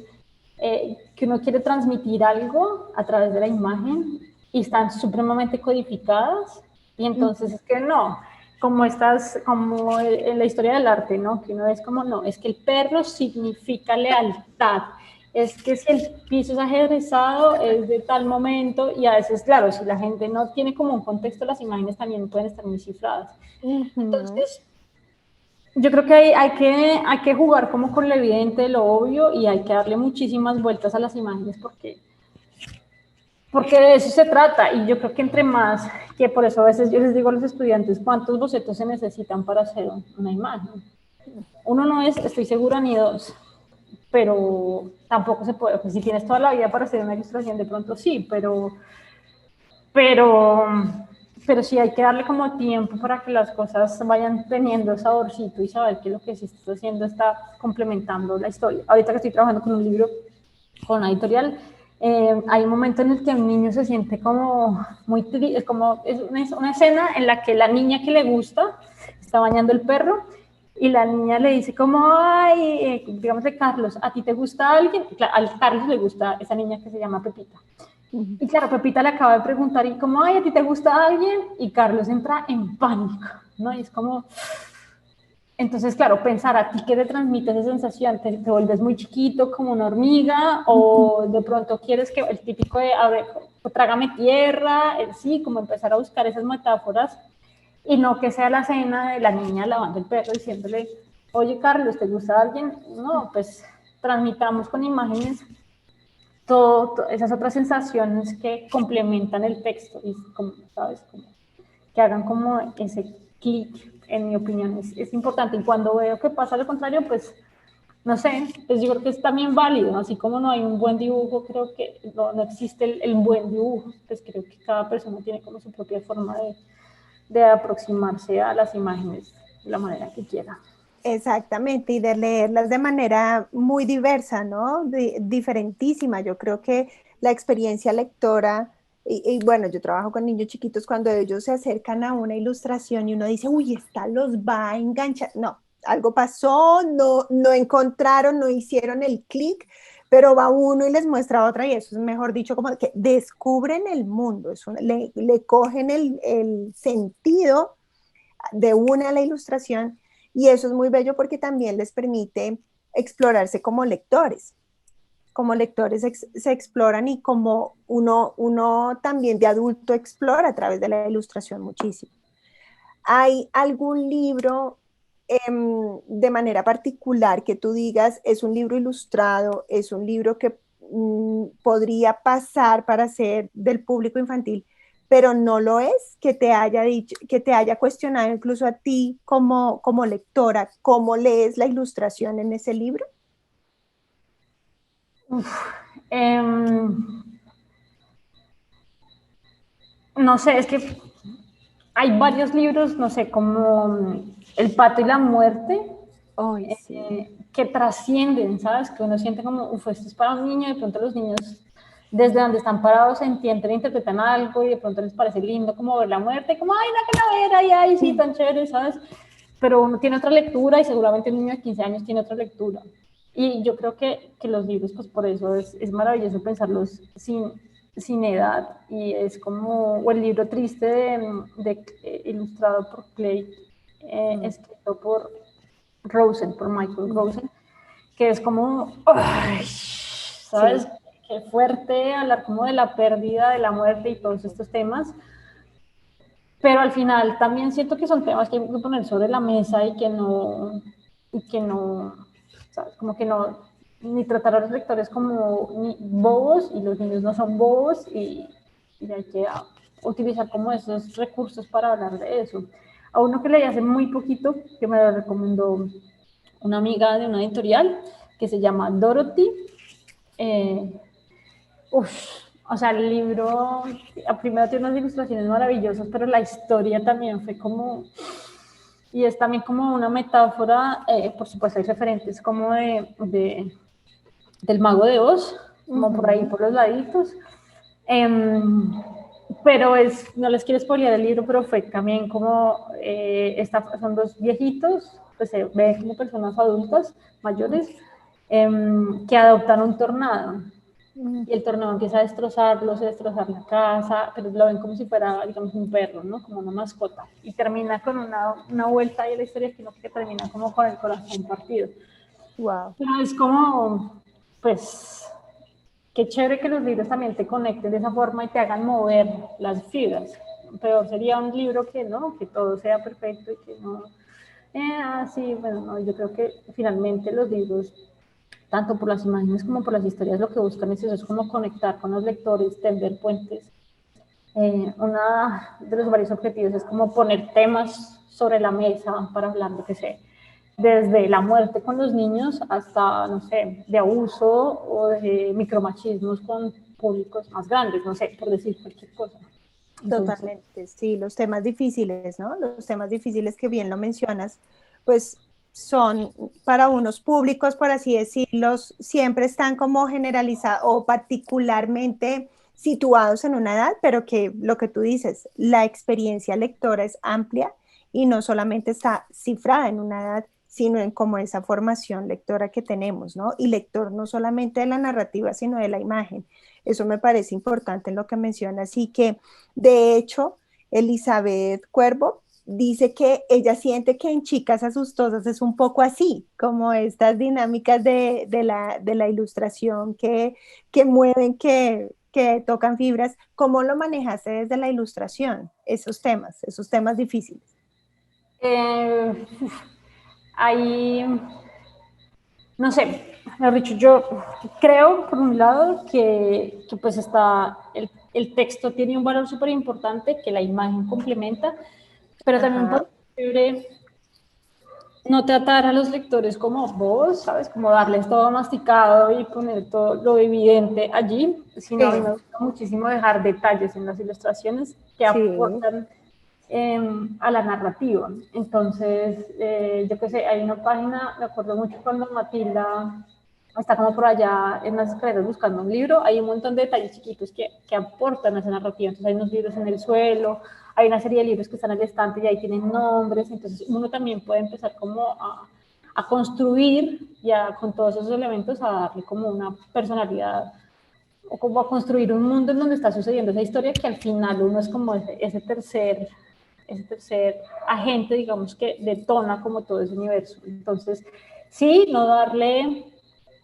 que uno quiere transmitir algo a través de la imagen y están supremamente codificadas y entonces es que no, como estás, como en la historia del arte, ¿no? Que uno es como, no, es que el perro significa lealtad, es que si el piso es ajedrezado es de tal momento y a veces, claro, si la gente no tiene como un contexto, las imágenes también pueden estar muy cifradas. Entonces, yo creo que hay que jugar como con lo evidente, lo obvio, y hay que darle muchísimas vueltas a las imágenes porque de eso se trata. Y yo creo que entre más, que por eso a veces yo les digo a los estudiantes, ¿cuántos bocetos se necesitan para hacer una imagen? Uno no es, estoy segura, ni dos, pero tampoco se puede. Pues si tienes toda la vida para hacer una ilustración, de pronto sí, pero, pero sí hay que darle como tiempo para que las cosas vayan teniendo saborcito y saber que lo que sí estás haciendo está complementando la historia. Ahorita que estoy trabajando con un libro, con una editorial, hay un momento en el que un niño se siente como muy triste, como es una escena en la que la niña que le gusta está bañando el perro y la niña le dice como, ay, digamos de Carlos, ¿a ti te gusta alguien? A Carlos le gusta esa niña que se llama Pepita. Y claro, Pepita le acaba de preguntar y como, ay, ¿a ti te gusta alguien? Y Carlos entra en pánico, ¿no? Y es como, entonces, claro, pensar a ti qué te transmite esa sensación, te vuelves muy chiquito como una hormiga o de pronto quieres que el típico de, a ver, trágame tierra, sí, como empezar a buscar esas metáforas y no que sea la escena de la niña lavando el perro diciéndole, oye, Carlos, ¿te gusta alguien? No, pues transmitamos con imágenes esas otras sensaciones que complementan el texto y como, ¿sabes? Como, que hagan como ese clic, en mi opinión, es importante. Y cuando veo que pasa lo contrario, pues, no sé, pues yo creo que es también válido, así como no hay un buen dibujo, creo que no existe el buen dibujo, pues creo que cada persona tiene como su propia forma de aproximarse a las imágenes de la manera que quiera. Exactamente, y de leerlas de manera muy diversa, ¿no? Diferentísima. Yo creo que la experiencia lectora, y bueno, yo trabajo con niños chiquitos, cuando ellos se acercan a una ilustración y uno dice, uy, esta los va a enganchar. No, algo pasó, no encontraron, no hicieron el clic, pero va uno y les muestra otra, y eso es mejor dicho, como que descubren el mundo, le cogen el sentido de una a la ilustración y eso es muy bello porque también les permite explorarse como lectores se exploran y como uno también de adulto explora a través de la ilustración muchísimo. ¿Hay algún libro de manera particular que tú digas es un libro ilustrado, es un libro que podría pasar para ser del público infantil, pero no lo es, que te haya dicho, que te haya cuestionado incluso a ti como lectora, cómo lees la ilustración en ese libro? Eh, no sé, es que hay varios libros, no sé, como El pato y la muerte, Ay, sí. que trascienden, ¿sabes? Que uno siente como, uff, esto es para un niño, y de pronto los niños, desde donde están parados, entienden, interpretan algo, y de pronto les parece lindo como ver la muerte, como, ay, una calavera, y ay, sí, tan chévere, ¿sabes? Pero uno tiene otra lectura, y seguramente un niño de 15 años tiene otra lectura. Y yo creo que los libros, pues por eso es maravilloso pensarlos sin edad, y es como, o el libro triste ilustrado por Clay, escrito por Rosen, por Michael Rosen, que es como, ¡ay! ¿Sabes? Sí. Qué fuerte hablar como de la pérdida, de la muerte y todos estos temas, pero al final también siento que son temas que hay que poner sobre la mesa y que no, ¿sabes? Como que no. ni tratar a los lectores como bobos, y los niños no son bobos, y hay que utilizar como esos recursos para hablar de eso. A uno que leí hace muy poquito, que me lo recomendó una amiga de una editorial, que se llama Dorothy. O sea, el libro, primero tiene unas ilustraciones maravillosas, pero la historia también fue como, y es también como una metáfora, por supuesto hay referentes como del Mago de Oz, como por ahí, por los laditos. Pero no les quiero spoilear el libro, pero fue también como, son dos viejitos, pues se ven como personas adultas, mayores, que adoptan un tornado. Y el tornado empieza a destrozarlos, a destrozar la casa, pero lo ven como si fuera, digamos, un perro, ¿no? Como una mascota. Y termina con una vuelta ahí a la historia que termina como con el corazón partido. Wow. Pero es como, pues, qué chévere que los libros también te conecten de esa forma y te hagan mover las fibras. Peor sería un libro que no, que todo sea perfecto y que no. Sí, bueno, no, yo creo que finalmente los libros, tanto por las imágenes como por las historias, lo que buscan es eso, es como conectar con los lectores, tender puentes. Uno de los varios objetivos es como poner temas sobre la mesa para hablar, lo que sé, desde la muerte con los niños hasta, no sé, de abuso o de micromachismos con públicos más grandes, no sé, por decir cualquier cosa. Entonces, Totalmente, sí, los temas difíciles, ¿no? Los temas difíciles que bien lo mencionas, pues son para unos públicos, por así decirlo, siempre están como generalizados o particularmente situados en una edad, pero que lo que tú dices, la experiencia lectora es amplia y no solamente está cifrada en una edad, sino en como esa formación lectora que tenemos, ¿no? Y lector no solamente de la narrativa, sino de la imagen. Eso me parece importante en lo que mencionas y que de hecho, Elizabeth Cuervo dice que ella siente que en Chicas Asustosas es un poco así, como estas dinámicas de la ilustración que mueven, que tocan fibras. ¿Cómo lo manejaste desde la ilustración, esos temas difíciles? eh, hay, no sé, mejor dicho, yo creo, por un lado, que pues está, el texto tiene un valor súper importante, que la imagen complementa, pero también Ajá. puede no tratar a los lectores como vos, ¿sabes? Como darles todo masticado y poner todo lo evidente allí, sino a mí Sí, me gusta muchísimo dejar detalles en las ilustraciones que sí. aportan a la narrativa. Entonces, yo qué sé, hay una página, me acuerdo mucho cuando Matilda está como por allá en las escaleras buscando un libro, hay un montón de detalles chiquitos que aportan a esa narrativa. Entonces hay unos libros en el suelo, hay una serie de libros que están en el estante y ahí tienen nombres, entonces uno también puede empezar como a construir ya con todos esos elementos, a darle como una personalidad o como a construir un mundo en donde está sucediendo esa historia, que al final uno es como ese tercer agente, digamos, que detona como todo ese universo. Entonces, sí, no darle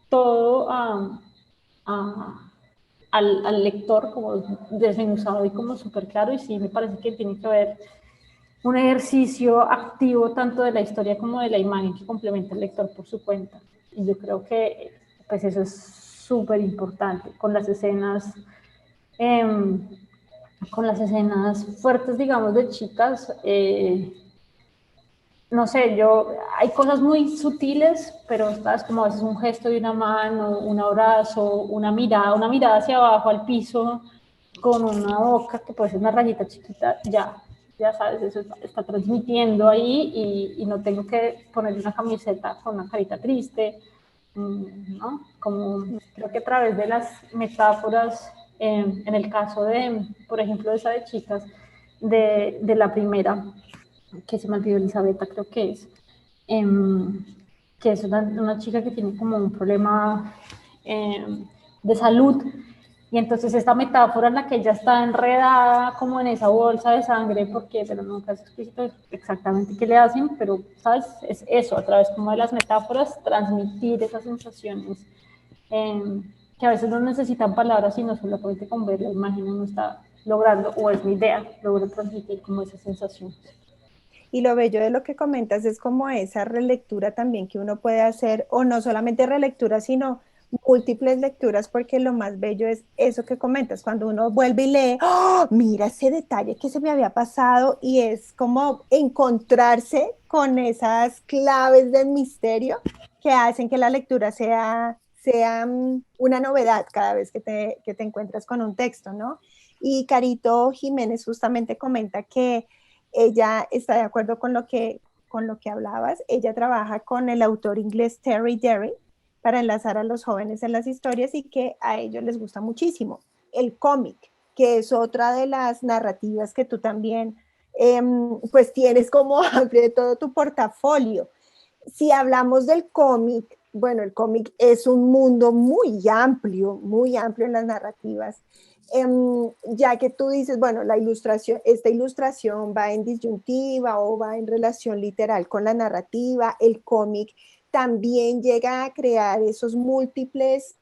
todo al lector como desmenuzado y como súper claro, y sí me parece que tiene que haber un ejercicio activo tanto de la historia como de la imagen que complementa al lector por su cuenta. Y yo creo que pues eso es súper importante eh, con las escenas fuertes, digamos, de chicas. No sé, hay cosas muy sutiles, pero estás como a veces un gesto de una mano, un abrazo, una mirada hacia abajo al piso, con una boca que puede ser una rayita chiquita, ya sabes, eso está transmitiendo ahí, y no tengo que ponerle una camiseta con una carita triste, ¿no? Como creo que a través de las metáforas, en el caso de, por ejemplo, de esa de chicas, de la primera, que se me olvidó, Elizabeth, creo em, que es una chica que tiene como un problema de salud, y entonces esta metáfora en la que ella está enredada como en esa bolsa de sangre, porque, pero nunca es explícito exactamente qué le hacen, pero, ¿sabes? Es eso, a través como de las metáforas, transmitir esas sensaciones, que a veces no necesitan palabras, sino solamente con ver la imagen uno está logrando, o es mi idea, logro transmitir como esas sensaciones. Y lo bello de lo que comentas es como esa relectura también que uno puede hacer, o no solamente relectura, sino múltiples lecturas, porque lo más bello es eso que comentas, cuando uno vuelve y lee, ¡oh! Mira ese detalle que se me había pasado, y es como encontrarse con esas claves del misterio que hacen que la lectura sea una novedad cada vez que te encuentras con un texto, ¿no? Y Carito Jiménez justamente comenta que ella está de acuerdo con lo que hablabas. Ella trabaja con el autor inglés Terry Derry para enlazar a los jóvenes en las historias y que a ellos les gusta muchísimo. El cómic, que es otra de las narrativas que tú también pues tienes como amplio todo tu portafolio. Si hablamos del cómic, bueno, el cómic es un mundo muy amplio en las narrativas. Ya que tú dices, bueno, la ilustración, esta ilustración va en disyuntiva o va en relación literal con la narrativa, el cómic también llega a crear esos múltiples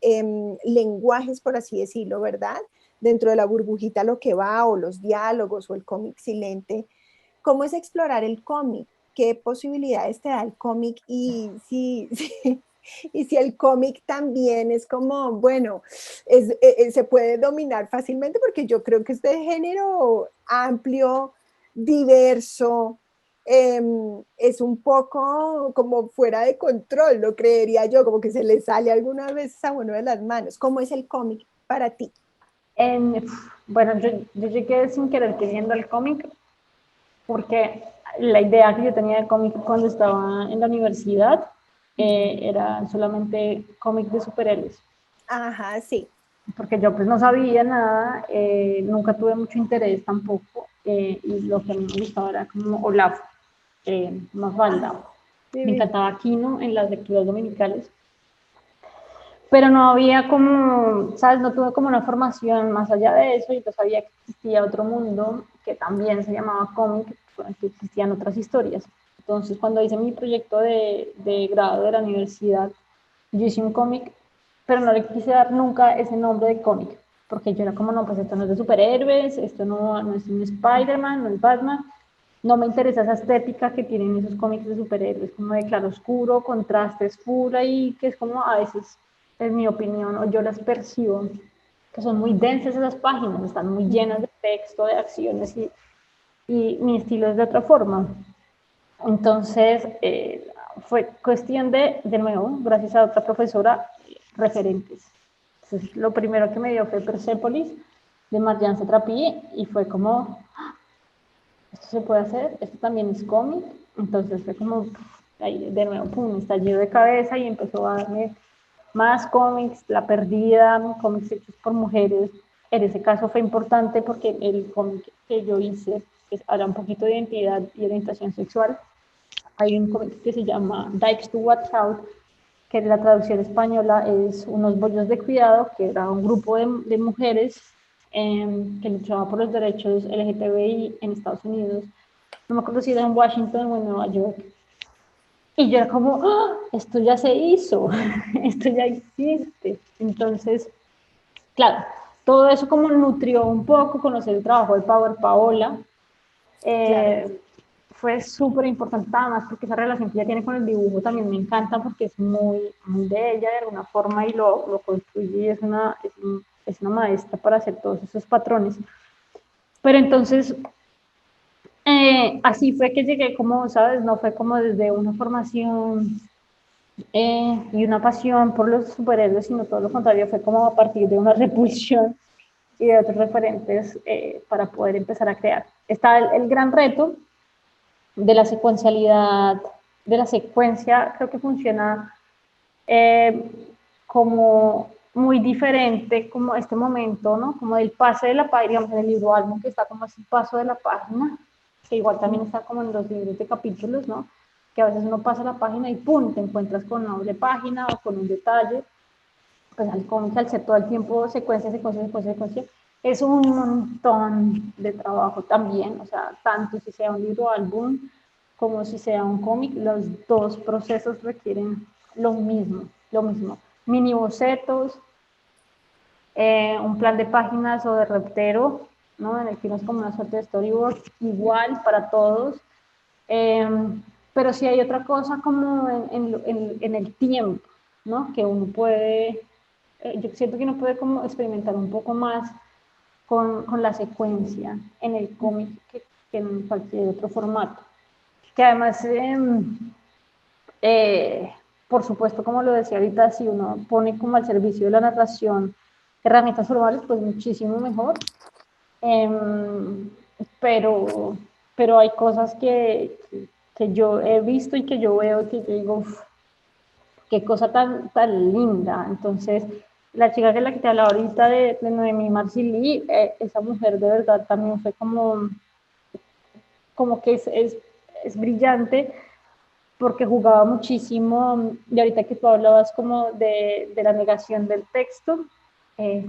lenguajes, por así decirlo, ¿verdad? Dentro de la burbujita lo que va, o los diálogos, o el cómic silente. ¿Cómo es explorar el cómic? ¿Qué posibilidades te da el cómic? Y y si el cómic también es como, bueno, se puede dominar fácilmente, porque yo creo que este género amplio, diverso, es un poco como fuera de control, lo creería yo, como que se le sale alguna vez a uno de las manos. ¿Cómo es el cómic para ti? En, bueno, yo llegué sin querer queriendo al cómic porque la idea que yo tenía de cómic cuando estaba en la universidad era solamente cómic de superhéroes. Ajá, sí. Porque yo pues no sabía nada, nunca tuve mucho interés tampoco, y lo que a mí me gustaba era como Olaf, Ah, Mafalda. Me divino. encantaba Kino en las lecturas dominicales, pero no había como, ¿sabes? No tuve como una formación más allá de eso, y yo sabía que existía otro mundo que también se llamaba cómic, que existían otras historias. Entonces, cuando hice mi proyecto de grado de la universidad, yo hice un cómic, pero no le quise dar nunca ese nombre de cómic, porque yo era como, no, pues esto no es de superhéroes, esto no es un Spider-Man, no es Batman, no me interesa esa estética que tienen esos cómics de superhéroes, como de claro oscuro, contrastes full ahí, que es como a veces, en mi opinión, o yo las percibo, que son muy densas esas páginas, están muy llenas de texto, de acciones, y mi estilo es de otra forma. Entonces, fue cuestión de nuevo, gracias a otra profesora, referentes. Entonces, lo primero que me dio fue Persepolis, de Marjan Satrapi, y fue como, esto se puede hacer, esto también es cómic. Entonces fue como, ahí de nuevo, pum, estallido de cabeza y empezó a darme más cómics, La Perdida, cómics hechos por mujeres. En ese caso fue importante porque el cómic que yo hice, que habla un poquito de identidad y orientación sexual, hay un cómic que se llama Dykes to Watch Out, que la traducción española es Unos bollos de cuidado, que era un grupo de mujeres que luchaba por los derechos LGTBI en Estados Unidos. No me acuerdo si era en Washington o en Nueva York. Y yo era como, ¡oh! Esto ya se hizo, esto ya existe. Entonces, claro, todo eso como nutrió un poco, conocer el trabajo de Power Paola, Claro. fue súper importante, además porque esa relación que ella tiene con el dibujo también me encanta, porque es muy de ella de alguna forma, y lo construye, y es una maestra para hacer todos esos patrones. Pero entonces, así fue que llegué, como sabes, no fue como desde una formación y una pasión por los superhéroes, sino todo lo contrario, fue como a partir de una repulsión y de otros referentes, para poder empezar a crear. Está el gran reto de la secuencialidad, de la secuencia. Creo que funciona eh, como muy diferente, como este momento, ¿no? Como del pase de la página, digamos, en el libro álbum, que está como ese paso de la página, que igual también está como en los libros de capítulos, ¿no? Que a veces uno pasa la página y ¡pum! Te encuentras con una doble página o con un detalle. Pues al cómic, al ser todo el tiempo secuencia, secuencia, secuencia, secuencia, es un montón de trabajo también, o sea, tanto si sea un libro álbum como si sea un cómic, los dos procesos requieren lo mismo. Mini bocetos, un plan de páginas o de reptero, ¿no? En el que no es como una suerte de storyboard, igual para todos. Pero sí hay otra cosa como en el tiempo, ¿no? Que uno puede, yo siento que uno puede como experimentar un poco más con la secuencia en el cómic que en cualquier otro formato. Que además, por supuesto, como lo decía ahorita, si uno pone como al servicio de la narración herramientas formales, pues muchísimo mejor. Pero, pero hay cosas que yo he visto y que yo veo que yo digo, uf, qué cosa tan linda. Entonces, la chica que la que te hablaba ahorita de Noemí Marcilí, esa mujer de verdad también fue como que es brillante porque jugaba muchísimo, y ahorita que tú hablabas como de la negación del texto,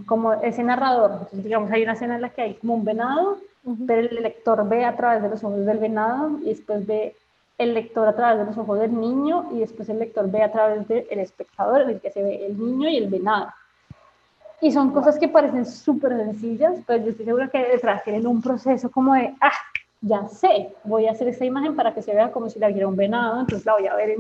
como ese narrador, entonces, digamos, hay una escena en la que hay como un venado, pero el lector ve a través de los ojos del venado, y después ve el lector a través de los ojos del niño, y después el lector ve a través del espectador, en el que se ve el niño y el venado. Y son cosas que parecen súper sencillas, pero yo estoy segura que detrás tienen un proceso como de, ya sé, voy a hacer esta imagen para que se vea como si la viera un venado, entonces la voy a ver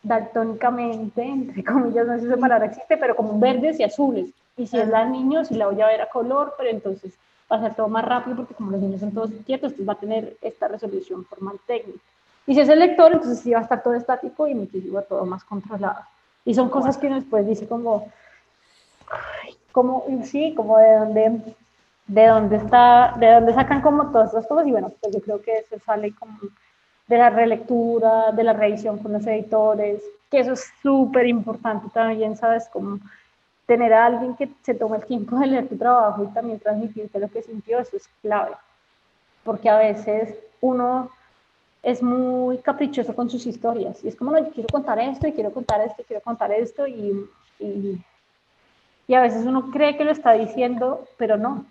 daltónicamente, entre comillas, no sé si esa palabra existe, pero como verdes y azules. Y si es la niño, si la voy a ver a color, pero entonces va a ser todo más rápido porque como los niños son todos quietos, entonces va a tener esta resolución formal técnica. Y si es el lector, entonces sí va a estar todo estático y muchísimo todo más controlado. Y son cosas que uno después dice sí, como de dónde sacan como todas estas cosas, y bueno, pues yo creo que eso sale como de la relectura, de la revisión con los editores, que eso es súper importante también, ¿sabes? Como tener a alguien que se tome el tiempo de leer tu trabajo y también transmitirte lo que sintió, eso es clave, porque a veces uno es muy caprichoso con sus historias, y es como, no, yo quiero contar esto, y quiero contar esto, y quiero contar esto, y a veces uno cree que lo está diciendo, pero no.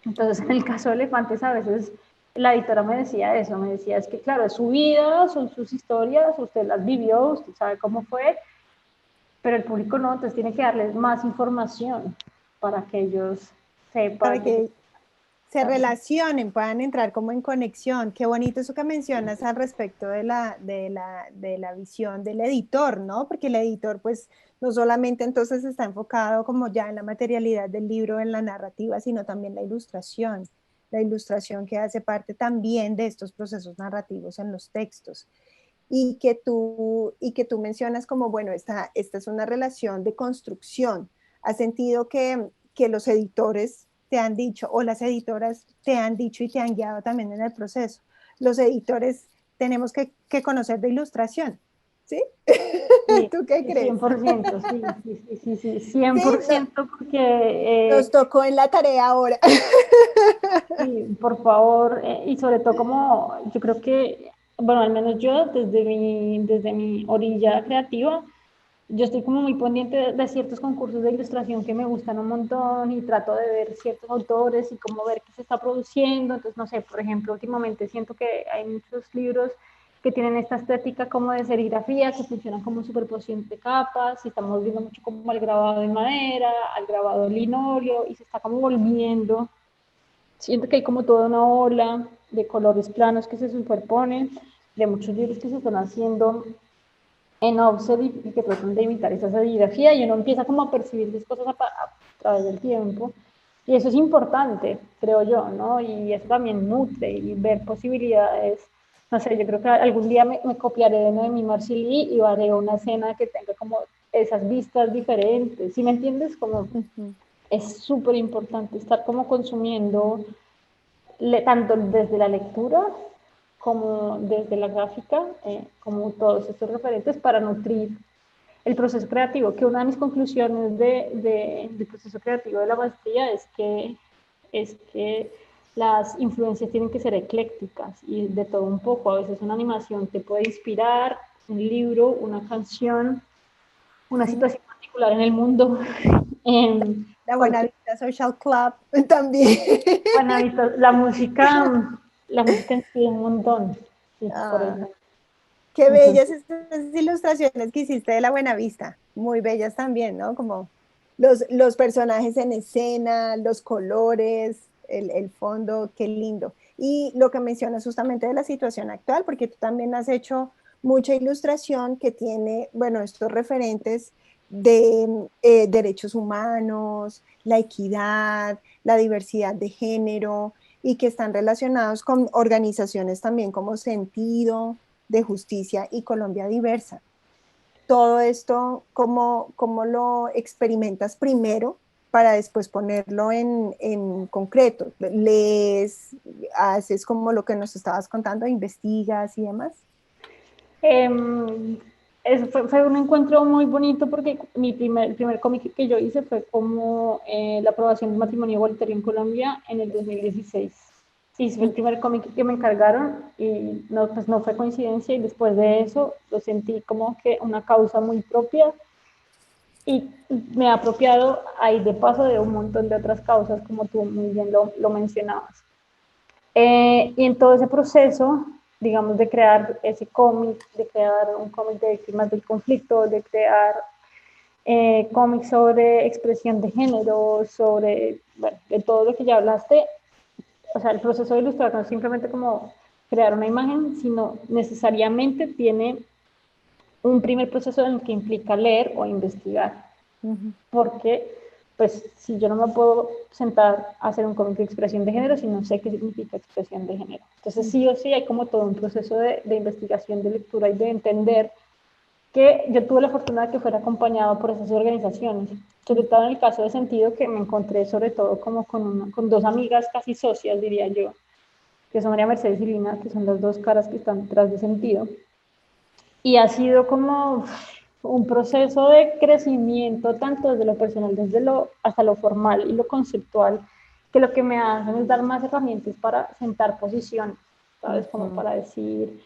Entonces, en el caso de Elefantes, a veces la editora me decía eso, me decía, es que claro, es su vida, son sus historias, usted las vivió, usted sabe cómo fue, pero el público no, entonces tiene que darles más información para que ellos para sepan lo que que se relacionen, puedan entrar como en conexión. Qué bonito eso que mencionas al respecto de la visión del editor, ¿no? Porque el editor, pues, no solamente entonces está enfocado como ya en la materialidad del libro, en la narrativa, sino también la ilustración que hace parte también de estos procesos narrativos en los textos. Y que tú mencionas como, bueno, esta es una relación de construcción. ¿Has sentido que los editores te han dicho, o las editoras te han dicho y te han guiado también en el proceso? Los editores tenemos que conocer de ilustración, ¿sí? sí, ¿Tú qué crees? 100%, sí, Sí, no, 100%, porque nos tocó en la tarea ahora. sí, por favor, y sobre todo como yo creo que, bueno, al menos yo desde mi orilla creativa, yo estoy como muy pendiente de ciertos concursos de ilustración que me gustan un montón y trato de ver ciertos autores y cómo ver qué se está produciendo. Entonces, no sé, por ejemplo, últimamente siento que hay muchos libros que tienen esta estética como de serigrafía, que funcionan como superposición de capas, y estamos viendo mucho como el grabado en madera, al grabado en linóleo, y se está como volviendo. Siento que hay como toda una ola de colores planos que se superponen, de muchos libros que se están haciendo en offset y que tratan de imitar esa serigrafía, y uno empieza como a percibir las cosas a través del tiempo. Y eso es importante, creo yo, ¿no? Y eso también nutre y ver posibilidades. No sé, yo creo que algún día me copiaré de Noemí Marcilly y haré una escena que tenga como esas vistas diferentes. ¿Sí me entiendes? Como es súper importante estar como consumiendo tanto desde la lectura como desde la gráfica, como todos estos referentes para nutrir el proceso creativo, que una de mis conclusiones del proceso creativo de la maestría es que las influencias tienen que ser eclécticas y de todo un poco. A veces una animación te puede inspirar, un libro, una canción, una situación particular en el mundo. La Buena Cualquier, Vista Social Club también. bueno, la música inspira un montón, sí, por Ah, eso. qué bellas Entonces, estas ilustraciones que hiciste de la Buenavista. Muy bellas también, ¿no? Como los personajes en escena, los colores. el fondo, qué lindo. Y lo que mencionas justamente de la situación actual, porque tú también has hecho mucha ilustración que tiene, bueno, estos referentes de derechos humanos, la equidad, la diversidad de género y que están relacionados con organizaciones también como Sentido de Justicia y Colombia Diversa. Todo esto, ¿cómo lo experimentas primero para después ponerlo en concreto? ¿Lees, haces como lo que nos estabas contando, investigas y demás? Em, fue un encuentro muy bonito porque el primer cómic que yo hice fue como la aprobación del matrimonio igualitario en Colombia en el 2016. Sí, fue el primer cómic que me encargaron y no, pues no fue coincidencia y después de eso lo sentí como que una causa muy propia y me he apropiado ahí de paso de un montón de otras causas como tú muy bien lo mencionabas. Y en todo ese proceso, digamos, de crear ese cómic, de crear un cómic de víctimas del conflicto, de crear cómics sobre expresión de género, sobre, bueno, de todo lo que ya hablaste, o sea, el proceso de ilustrar no es simplemente como crear una imagen, sino necesariamente tiene un primer proceso en el que implica leer o investigar, porque pues si yo no me puedo sentar a hacer un cómic de expresión de género si no sé qué significa expresión de género. Entonces sí o sí hay como todo un proceso de investigación, de lectura y de entender que yo tuve la fortuna de que fuera acompañado por esas organizaciones, sobre todo en el caso de Sentido, que me encontré sobre todo como con dos amigas casi socias, diría yo, que son María Mercedes y Lina, que son las dos caras que están detrás de Sentido. Y ha sido como un proceso de crecimiento, tanto desde lo personal, hasta lo formal y lo conceptual, que lo que me hacen es dar más herramientas para sentar posiciones, ¿sabes? Como para decir,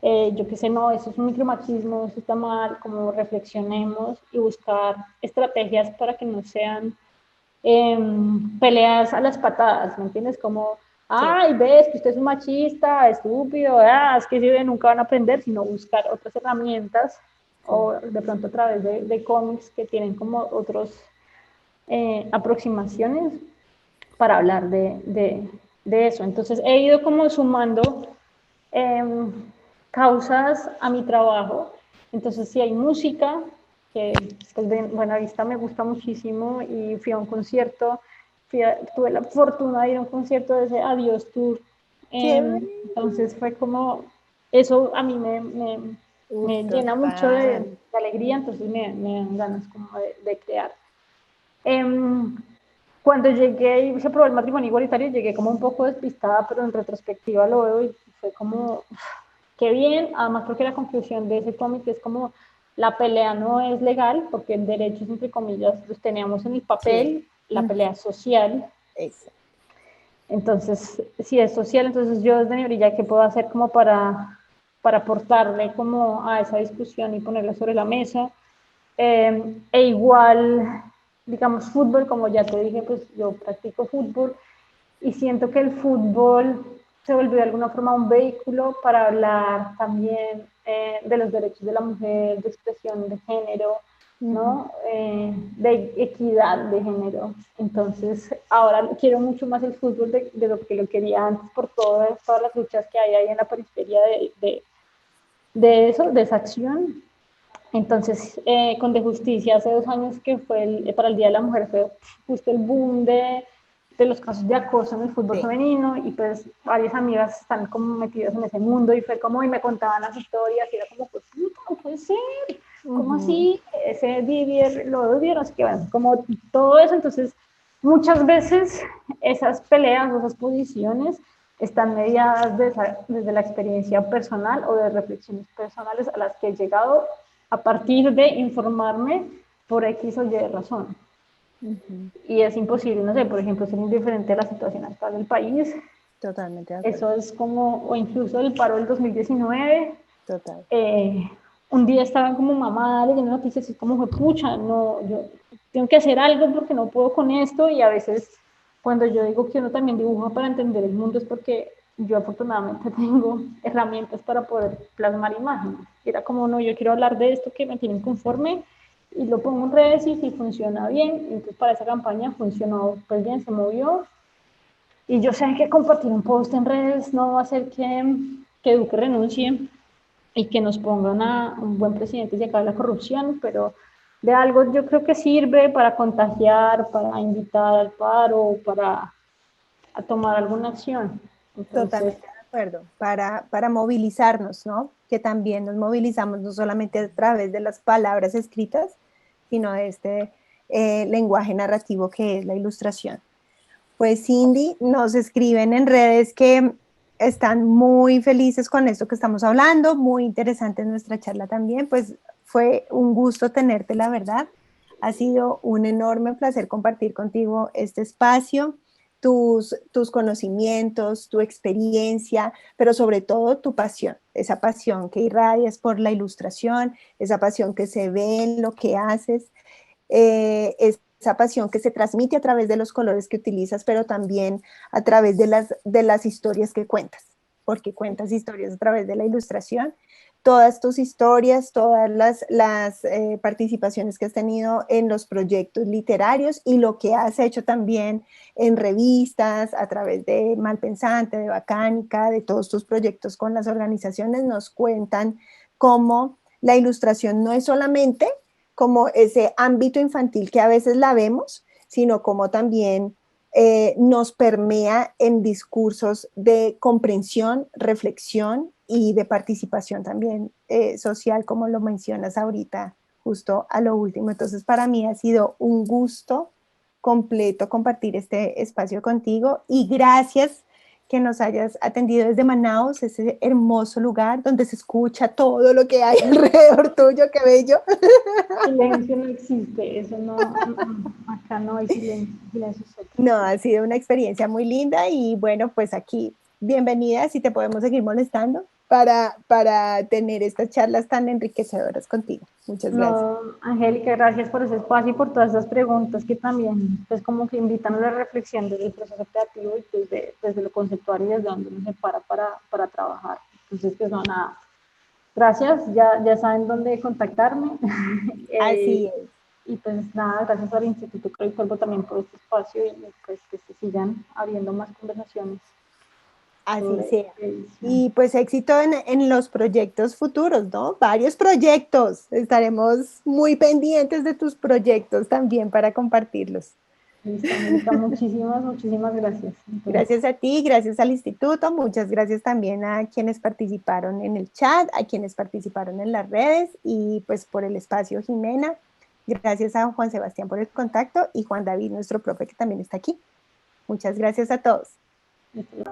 yo qué sé, no, eso es un micromachismo, eso está mal, como reflexionemos y buscar estrategias para que no sean peleas a las patadas, ¿me entiendes? Como, Sí. ay, ves que usted es un machista, estúpido, es que si nunca van a aprender, sino buscar otras herramientas Sí. o de pronto a través de cómics que tienen como otras aproximaciones para hablar de eso. Entonces he ido como sumando eh, causas a mi trabajo. Entonces si hay música, que pues, de Buenavista me gusta muchísimo y fui a un concierto, tuve la fortuna de ir a un concierto de ese Adiós Tour. Entonces fue como, eso a mí Uf, me llena mucho total. de alegría, entonces me dan ganas como de crear. Cuando llegué y se aprobó el matrimonio igualitario, llegué como un poco despistada, pero en retrospectiva lo veo y fue como, qué bien. Además, creo que la conclusión de ese cómic es como la pelea no es legal, porque derechos, entre comillas, los teníamos en el Sí. papel, la pelea social. Eso. Entonces, si es social, entonces yo desde mi orilla, ¿qué puedo hacer como para aportarle como a esa discusión y ponerla sobre la mesa? E igual, digamos, fútbol, como ya te dije, pues yo practico fútbol y siento que el fútbol se volvió de alguna forma un vehículo para hablar también de los derechos de la mujer, de expresión de género, ¿no? De equidad de género. Entonces, ahora quiero mucho más el fútbol de lo que lo quería antes por todas las luchas que hay ahí en la periferia de eso, de esa acción. Entonces, con De Justicia, hace 2 años que fue para el Día de la Mujer, fue justo el boom de los casos de acoso en el fútbol Sí. femenino y pues varias amigas están como metidas en ese mundo y fue como, y me contaban las historias y era como, pues, no puede ser, ¿cómo así? Ese Didier, lo odio, no sé qué, bueno, como todo eso, entonces muchas veces esas peleas o esas posiciones están mediadas desde la experiencia personal o de reflexiones personales a las que he llegado a partir de informarme por X o Y razón. Y es imposible, no sé, por ejemplo, ser indiferente a la situación actual del país. Totalmente de acuerdo. Eso es como, o incluso el paro del 2019. Total. Un día estaba como mamá leyendo noticias y como fue pucha, no, yo tengo que hacer algo porque no puedo con esto y a veces cuando yo digo que uno también dibuja para entender el mundo es porque yo afortunadamente tengo herramientas para poder plasmar imágenes. Era como, no, yo quiero hablar de esto que me tiene inconforme y lo pongo en redes y si funciona bien, entonces para esa campaña funcionó pues bien, se movió Y yo sé que compartir un post en redes no va a hacer que Duque renuncie y que nos pongan a un buen presidente y se acabe la corrupción, pero de algo yo creo que sirve para contagiar, para invitar al paro, para a tomar alguna acción. Entonces, Totalmente de acuerdo, para movilizarnos, ¿no? Que también nos movilizamos no solamente a través de las palabras escritas, sino de este lenguaje narrativo que es la ilustración. Pues Cindy, nos escriben en redes que están muy felices con esto que estamos hablando, muy interesante nuestra charla también, pues fue un gusto tenerte, la verdad. Ha sido un enorme placer compartir contigo este espacio, tus conocimientos, tu experiencia, pero sobre todo tu pasión, esa pasión que irradias por la ilustración, esa pasión que se ve en lo que haces, esa pasión que se transmite a través de los colores que utilizas, pero también a través de las historias que cuentas, porque cuentas historias a través de la ilustración. Todas tus historias, todas las participaciones que has tenido en los proyectos literarios y lo que has hecho también en revistas, a través de Malpensante, de Bacánica, de todos tus proyectos con las organizaciones, nos cuentan cómo la ilustración no es solamente como ese ámbito infantil que a veces la vemos, sino como también nos permea en discursos de comprensión, reflexión y de participación también social, como lo mencionas ahorita, justo a lo último. Entonces, para mí ha sido un gusto completo compartir este espacio contigo y gracias que nos hayas atendido desde Manaus, ese hermoso lugar donde se escucha todo lo que hay alrededor tuyo, qué bello. silencio no existe, eso no, acá no hay silencio, silencio es otro. No, ha sido una experiencia muy linda y bueno, pues aquí, bienvenida, si te podemos seguir molestando para tener estas charlas tan enriquecedoras contigo. Muchas gracias. No, Angélica, gracias por ese espacio y por todas esas preguntas que también, pues como que invitan a la reflexión desde el proceso creativo y desde lo conceptual y desde donde uno se para trabajar. Entonces, pues no, nada, gracias, ya saben dónde contactarme. Así es, Y pues nada, gracias al Instituto Cro y Cuervo también por este espacio y pues que se sigan abriendo más conversaciones así sobre sea. edición. Y pues éxito en los proyectos futuros, ¿no? Varios proyectos. Estaremos muy pendientes de tus proyectos también para compartirlos. Listo, Angélica, muchísimas gracias. Entonces, Gracias a ti, gracias al instituto, muchas gracias también a quienes participaron en el chat, a quienes participaron en las redes y pues por el espacio, Jimena. Gracias a Juan Sebastián por el contacto y Juan David, nuestro profe, que también está aquí. Muchas gracias a todos. listo.